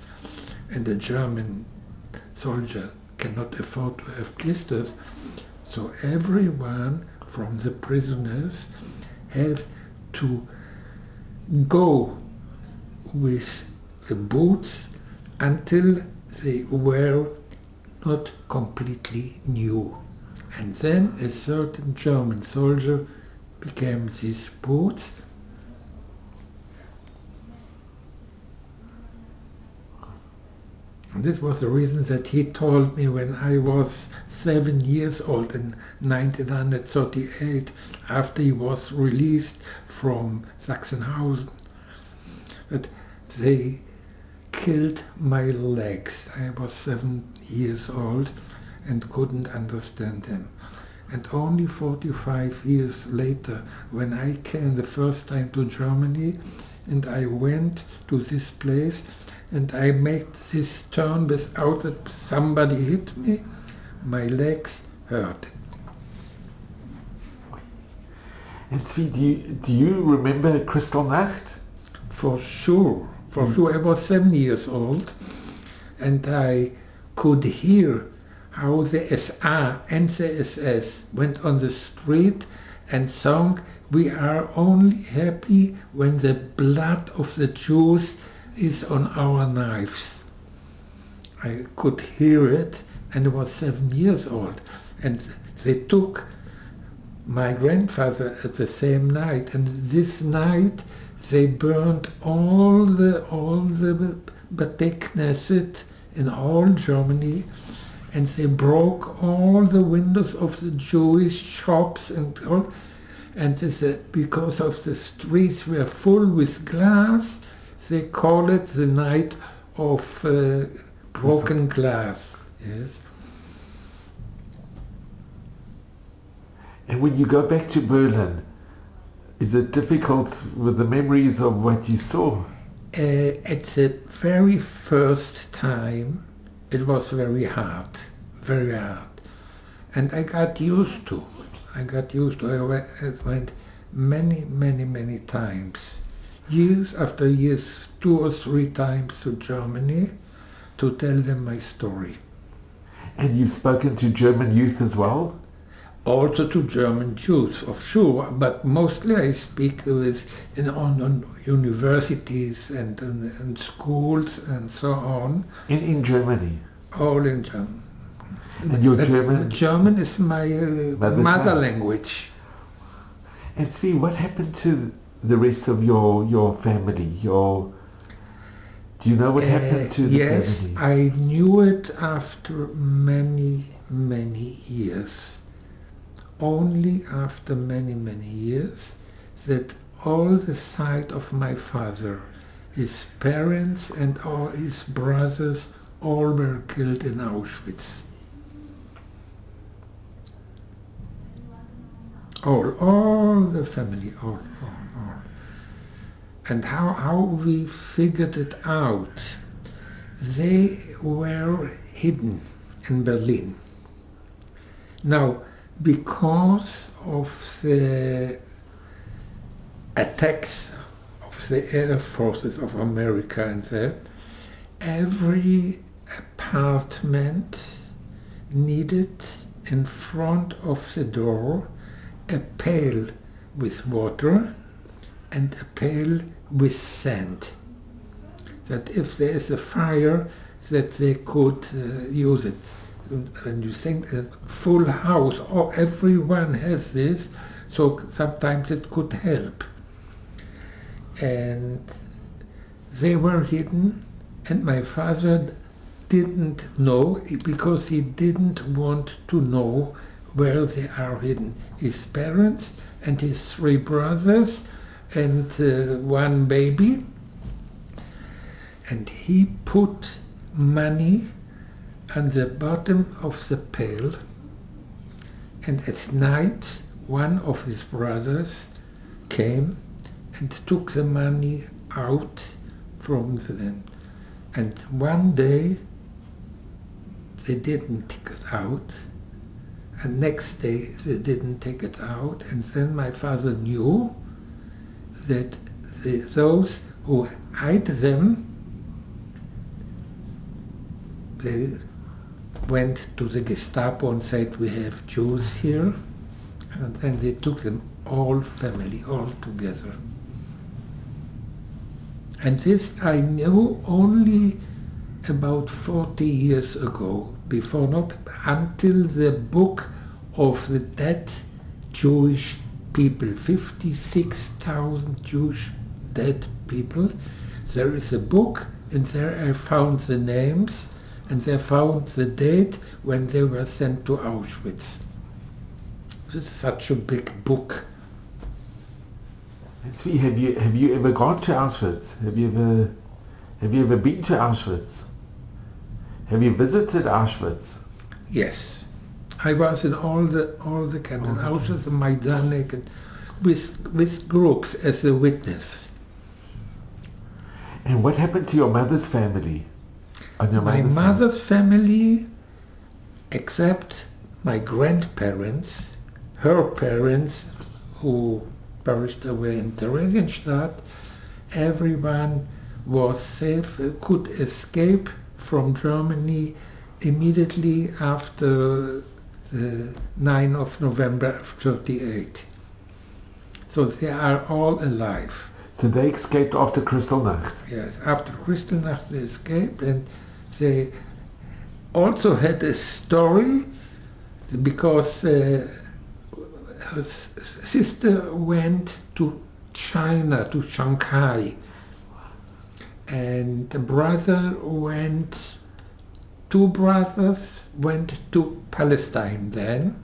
and the German soldier cannot afford to have blisters, so everyone from the prisoners has to go with the boots until they were not completely new. And then a certain German soldier became these boots. And this was the reason that he told me when I was 7 years old in 1938, after he was released from Sachsenhausen, that they killed my legs. I was 7 years old and couldn't understand him. And only 45 years later, when I came the first time to Germany, and I went to this place, and I made this turn without that somebody hit me, my legs hurt. And Tzvi, do you remember Kristallnacht? For sure. For sure. I was 7 years old, and I could hear how the SA and the SS went on the street and sang, "We are only happy when the blood of the Jews is on our knives." I could hear it, and I was 7 years old. And they took my grandfather at the same night, and this night they burned all the Bate Knesset in all Germany, and they broke all the windows of the Jewish shops and all, and because of the streets were full with glass, they call it the night of broken glass. Yes. And when you go back to Berlin, is it difficult with the memories of what you saw? At the very first time, it was very hard, And I got used to. I went many times. Years after years, 2 or 3 times to Germany to tell them my story. And you've spoken to German youth as well? Also to German Jews, of sure, but mostly I speak on universities and schools and so on. In Germany? All in German. And your German? German is my mother language. And Tzvi, what happened to the rest of your family? Do you know what happened to the yes, family? I knew it after many years. Only after many years that all the side of my father, his parents and all his brothers, all were killed in Auschwitz. All the family, all. And how we figured it out, they were hidden in Berlin. Now, because of the attacks of the air forces of America and that, every apartment needed in front of the door a pail with water and a pail with sand, that if there is a fire that they could use it. And you think a full house, everyone has this, so sometimes it could help. And they were hidden, and my father didn't know, because he didn't want to know where they are hidden. His parents and his 3 brothers and 1 baby. And he put money on the bottom of the pail, and at night one of his brothers came and took the money out from them. And one day they didn't take it out, and next day they didn't take it out, and then my father knew that those who hid them, they went to the Gestapo and said, we have Jews here, and then they took them all family, all together. And this I knew only about 40 years ago, before, not until the book of the dead Jewish people, 56,000 Jewish dead people. There is a book, and there I found the names, and they found the date when they were sent to Auschwitz. This is such a big book. Tzvi, have you ever gone to Auschwitz? Have you ever been to Auschwitz? Have you visited Auschwitz? Yes, I was in all the camps, in Auschwitz and Majdanek, and with groups as a witness. And what happened to your mother's family? My mother's family, except my grandparents, her parents, who perished away in Theresienstadt, everyone was safe, could escape from Germany immediately after the 9th of November of 1938. So they are all alive. So they escaped after Kristallnacht? Yes, after Kristallnacht they escaped, and they also had a story because her sister went to China, to Shanghai, and the brother went, 2 brothers went to Palestine then,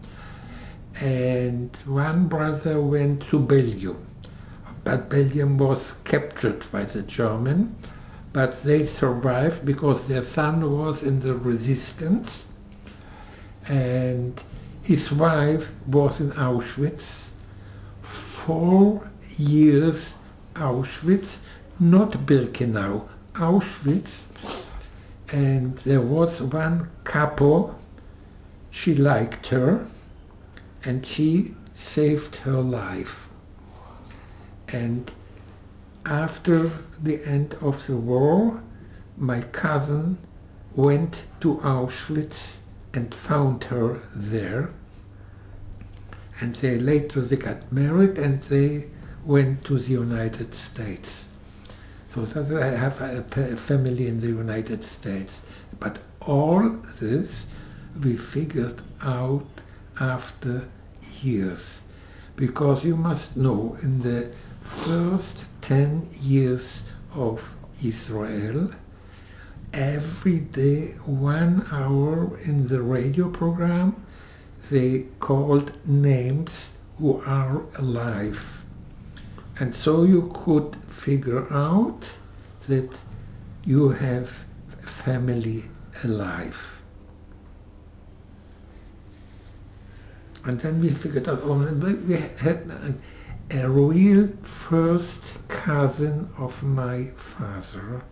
and 1 brother went to Belgium. But Belgium was captured by the German, but they survived because their son was in the resistance, and his wife was in Auschwitz. 4 years Auschwitz, not Birkenau, Auschwitz. And there was one capo she liked her and she saved her life. And after the end of the war, my cousin went to Auschwitz and found her there. And they got married and they went to the United States. So I have a family in the United States. But all this we figured out after years. Because you must know, in the first 10 years of Israel, every day 1 hour in the radio program, they called names who are alive. And so you could figure out that you have family alive. And then we figured out, we had a real first cousin of my father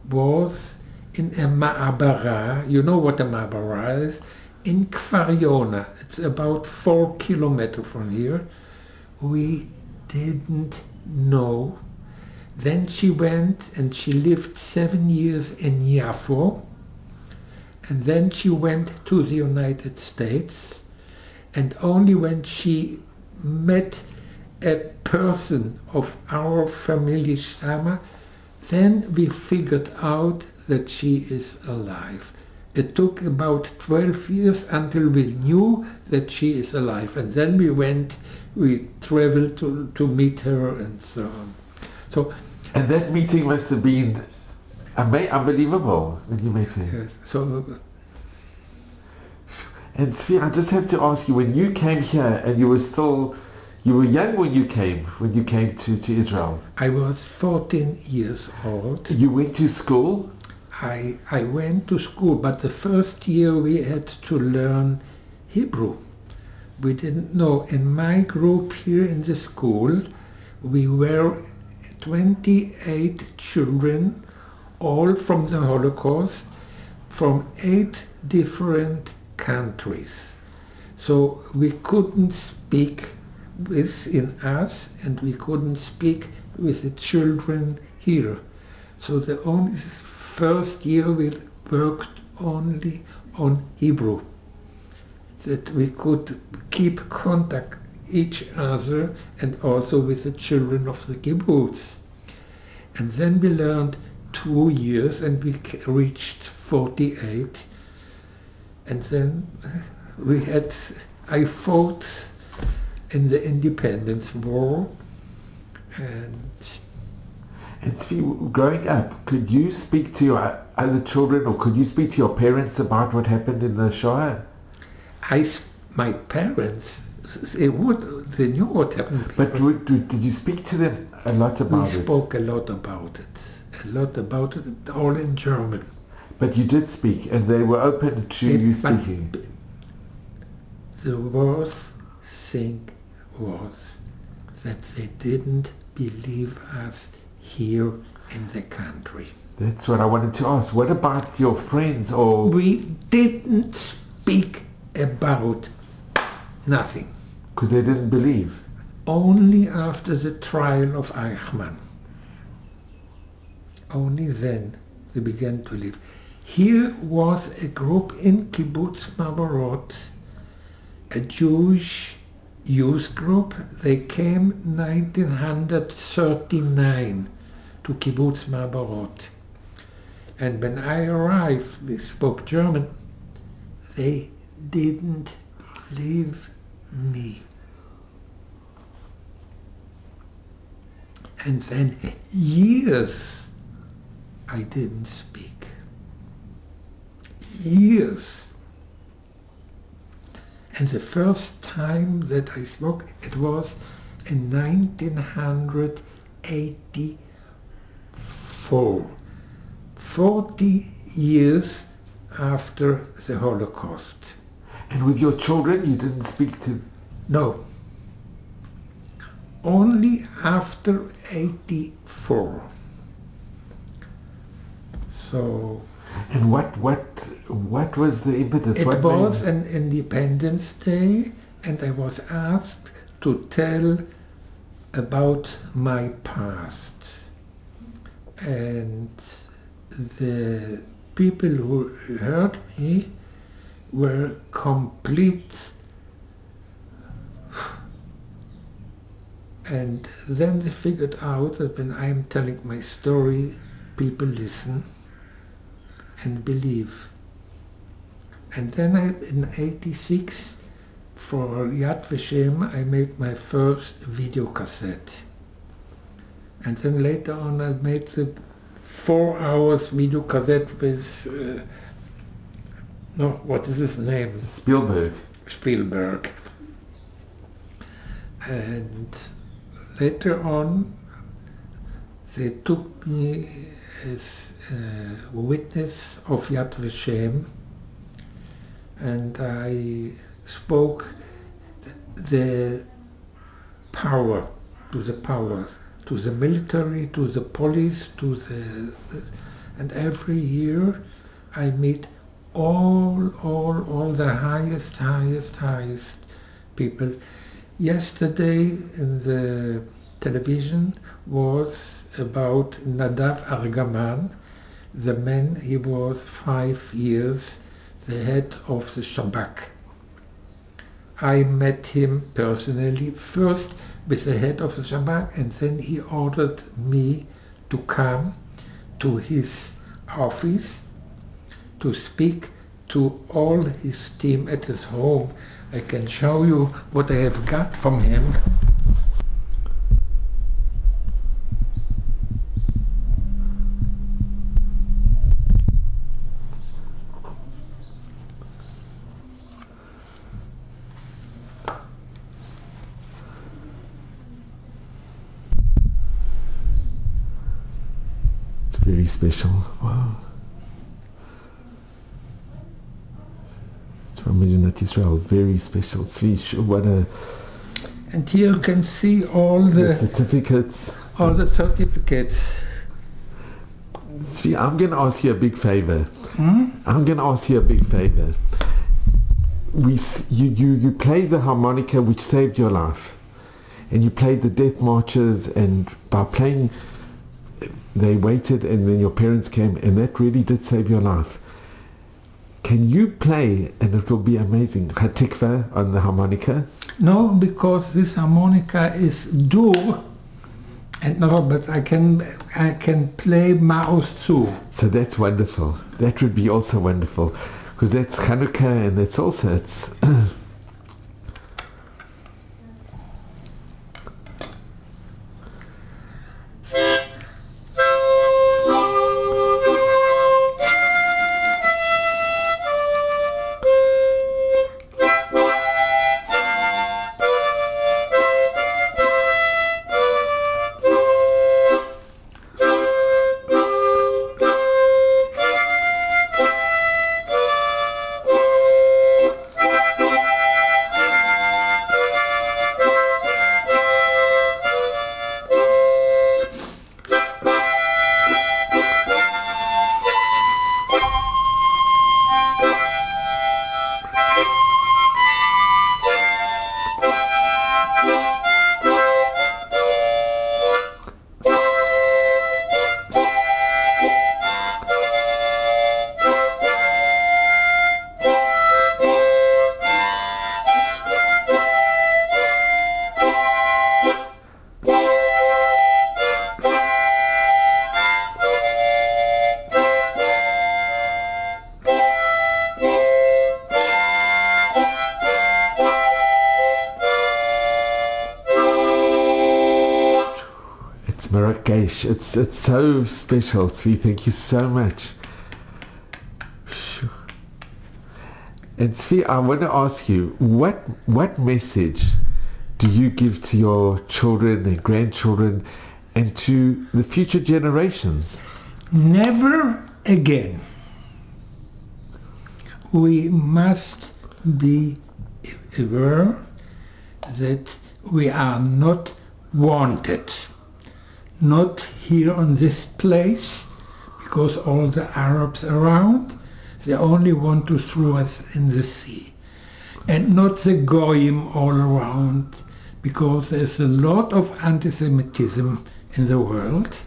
was in a ma'abara. You know what a ma'abara is? In Kfar Yona. It's about 4 kilometers from here. We didn't know. Then she went and she lived 7 years in Yafo. And then she went to the United States. And only when she met a person of our family Shama, then we figured out that she is alive. It took about 12 years until we knew that she is alive. And then we traveled to meet her and so on. So, and that meeting must have been unbelievable when you met her. Yes, so, and Tzvi, I just have to ask you, when you came here and you were young when you came to Israel. I was 14 years old. You went to school? I went to school, but the first year we had to learn Hebrew. We didn't know. In my group here in the school, we were 28 children, all from the Holocaust, from 8 different countries. So we couldn't speak within us, and we couldn't speak with the children here. So the only first year we worked only on Hebrew, that we could keep contact each other and also with the children of the kibbutz. And then we learned 2 years and we reached 48. And then I fought in the Independence War. And Tzvi, growing up, could you speak to your other children, or could you speak to your parents about what happened in the Shoah? My parents, they knew what happened. But did you speak to them a lot about it? We spoke a lot about it, all in German. But you did speak, and they were open to you speaking. The worst thing was that they didn't believe us here in the country. That's what I wanted to ask. What about your friends? Or we didn't speak about nothing. Because they didn't believe? Only after the trial of Eichmann. Only then they began to live. Here was a group in Kibbutz Maborot, a Jewish youth group. They came 1939 to Kibbutz Maborot. And when I arrived, we spoke German. They didn't believe me. And then years I didn't speak. Years. And the first time that I spoke, it was in 1984. 40 years after the Holocaust. And with your children, you didn't speak to? No. Only after 84. So. And what was the impetus? It was an Independence Day, and I was asked to tell about my past. And the people who heard me were complete. And then they figured out that when I'm telling my story, people listen and believe. And then in '86, for Yad Vashem, I made my first video cassette. And then later on I made the 4 hours video cassette with, what is his name? Spielberg. And later on, they took me as a witness of Yad Vashem, and I spoke the power, to the military, to the police, and every year I meet all the highest people. Yesterday in the television was about Nadav Argaman, the man, he was 5 years the head of the Shabak. I met him personally, first with the head of the Shabak, and then he ordered me to come to his office to speak to all his team at his home. I can show you what I have got from him. Very special. Wow. It's from Medinat Israel. Very special. Tzvi, what a... And here you can see all the certificates. All the certificates. Tzvi, I'm going to ask you a big favor. I'm going to ask you a big favor. You played the harmonica, which saved your life. And you played the death marches, and by playing... They waited, and then your parents came, and that really did save your life. Can you play, and it will be amazing, Hatikva on the harmonica? No, because this harmonica is dur, and no, but I can play Maus too. So that's wonderful. That would be also wonderful, because that's Hanukkah, and that's also it's. Marrakesh, it's so special, Tzvi. Thank you so much. And Tzvi, I want to ask you, what message do you give to your children and grandchildren and to the future generations? Never again. We must be aware that we are not wanted. Not here on this place, because all the Arabs around, they only want to throw us in the sea. And not the Goyim all around, because there's a lot of anti-Semitism in the world.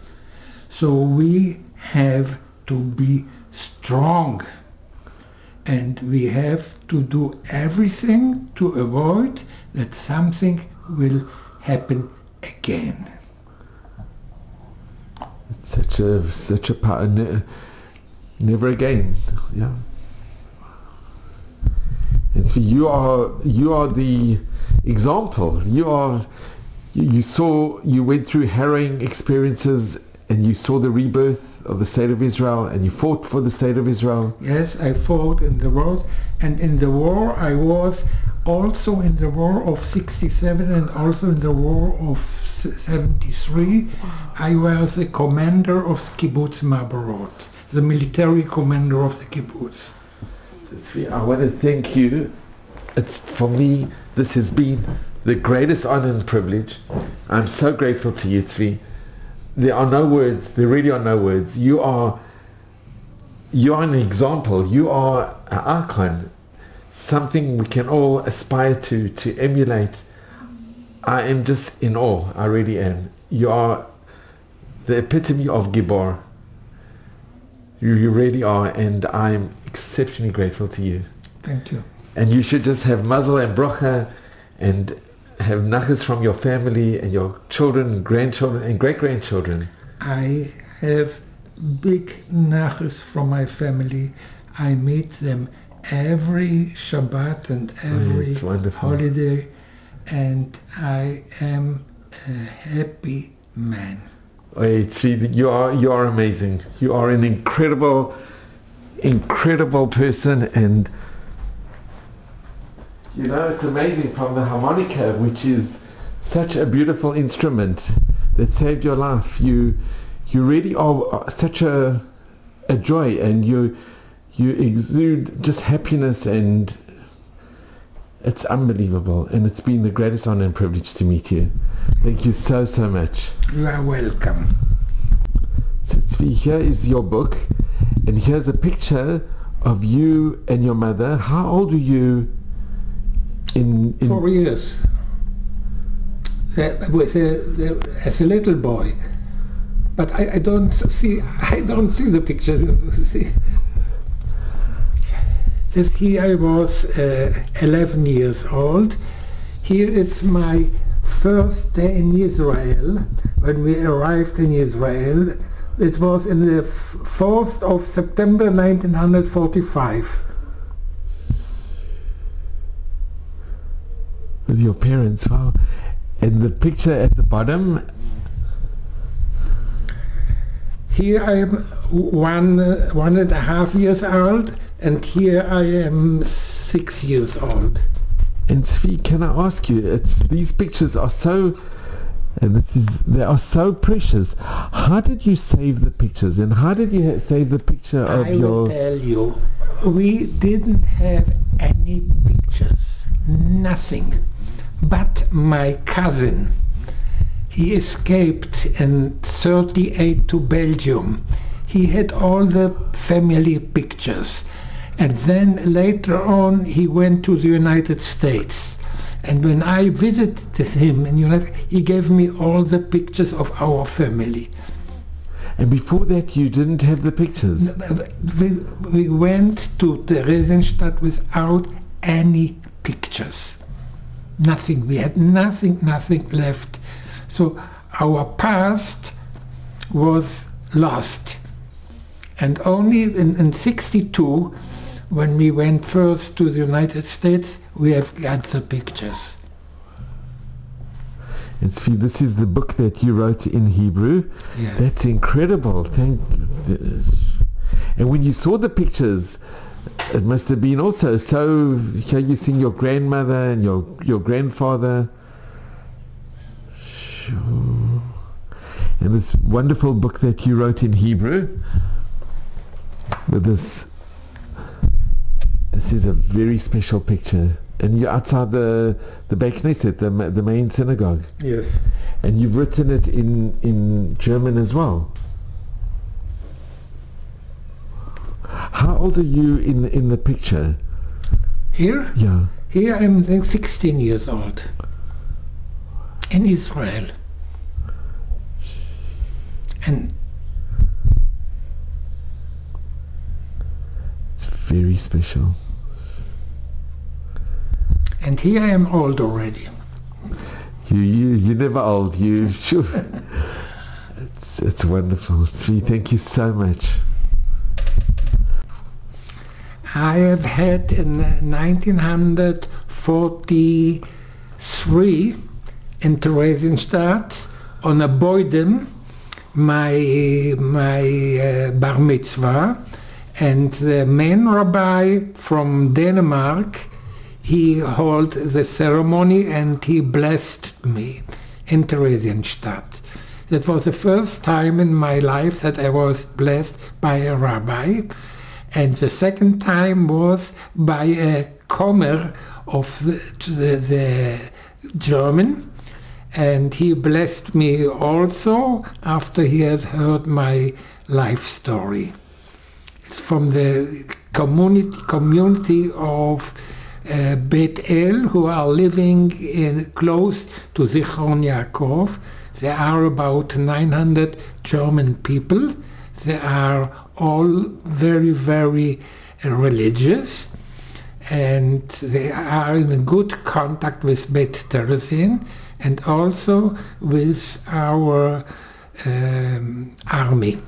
So we have to be strong. And we have to do everything to avoid that something will happen again. It's such a power, never again. Yeah. And so you are the example. You went through harrowing experiences, and you saw the rebirth of the State of Israel, and you fought for the State of Israel. Yes, I fought in the war, and in the war I was also in the war of 67 and also in the war of 73. I was the commander of the kibbutz Maborot, the military commander of the kibbutz. So Tzvi, I want to thank you. It's, for me, this has been the greatest honor and privilege. I'm so grateful to you, Tzvi. There are no words. There really are no words. You are an example. You are an icon. Something we can all aspire to emulate. I am just in awe. I really am. You are the epitome of Gibor. You really are, and I'm exceptionally grateful to you. Thank you. And you should just have mazel and bracha and have nachas from your family and your children and grandchildren and great-grandchildren. I have big nachas from my family. I meet them every Shabbat and every holiday, and I am a happy man. Tzvi, you are amazing. You are an incredible person, and you know, it's amazing, from the harmonica, which is such a beautiful instrument that saved your life. You really are such a joy, and you exude just happiness, and it's unbelievable. And it's been the greatest honor and privilege to meet you. Thank you so much. You are welcome. So Tzvi, here is your book, and here's a picture of you and your mother. How old were you? In 4 years. As a little boy, but I don't see the picture. See, just here I was 11 years old. Here is my first day in Israel. When we arrived in Israel, it was in the 4th of September 1945. With your parents, wow. And the picture at the bottom? Here I am 1.5 years old, and here I am 6 years old. And Tzvi, can I ask you, these pictures are so, they are so precious. How did you save the pictures, and how did you save the picture of I will tell you, we didn't have any pictures, nothing. But my cousin, he escaped in 1938 to Belgium. He had all the family pictures. And then later on he went to the United States. And when I visited him in the United States, he gave me all the pictures of our family. And before that you didn't have the pictures? We went to Theresienstadt without any pictures. Nothing. We had nothing left. So our past was lost. And only in 62, when we went first to the United States, we have got the pictures. And Tzvi, this is the book that you wrote in Hebrew. Yes. That's incredible. Thank you. And when you saw the pictures, it must have been also so, here you seeing your grandmother and your grandfather. Sure. And this wonderful book that you wrote in Hebrew. With this is a very special picture. And you're outside the Beit Knesset, the main synagogue. Yes. And you've written it in German as well. How old are you in the picture? Here? Yeah. Here I'm then 16 years old. In Israel. And it's very special. And here I am old already. You're never old. You sure. It's wonderful. Tzvi, thank you so much. I have had in 1943 in Theresienstadt on a boydem my bar mitzvah, and the main rabbi from Denmark, he held the ceremony and he blessed me in Theresienstadt. That was the first time in my life that I was blessed by a rabbi, and the second time was by a comer of the German, and he blessed me also after he had heard my life story. It's from the community of Bet El, who are living close to Zichron Yaakov. There are about 900 German people. They are all very, very religious, and they are in good contact with Bet Teresin and also with our army.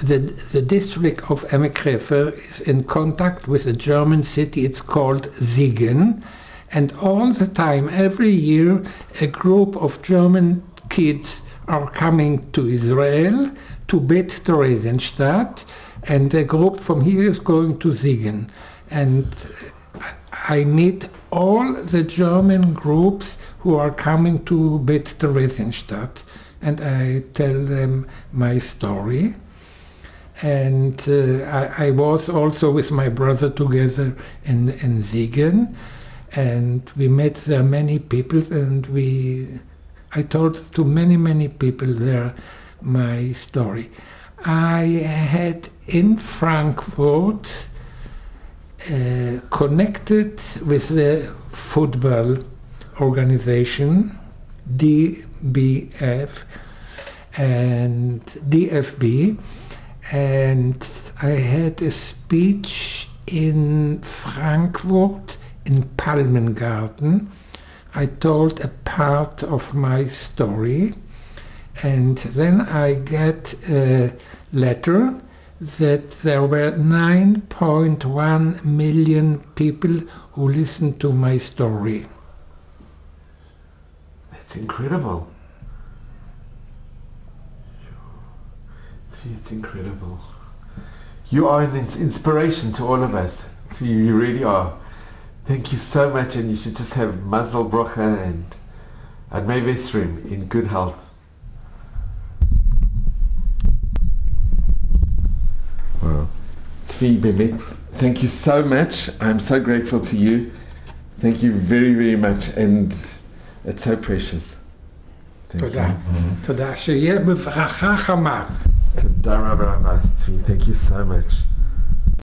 The district of Emekrefer is in contact with a German city. It's called Siegen, and all the time, every year, a group of German kids are coming to Israel, to Bet Theresienstadt, and a group from here is going to Siegen. And I meet all the German groups who are coming to Bet Theresienstadt, and I tell them my story. And I was also with my brother together in Siegen, and we met there many people, and I told to many people there my story. I had in Frankfurt connected with the football organization DBF and DFB, and I had a speech in Frankfurt in Palmengarten. I told a part of my story, and then I get a letter that there were 9.1 million people who listened to my story. That's incredible. It's incredible. You are an inspiration to all of us. You really are. Thank you so much, and you should just have Mazel Brocha and Admei Vesrim in good health. Wow. Tzvi, Bemet, thank you so much. I'm so grateful to you. Thank you very, very much, and it's so precious. Thank you. תודה. שיהיה בברכה חמה. Thank you so much.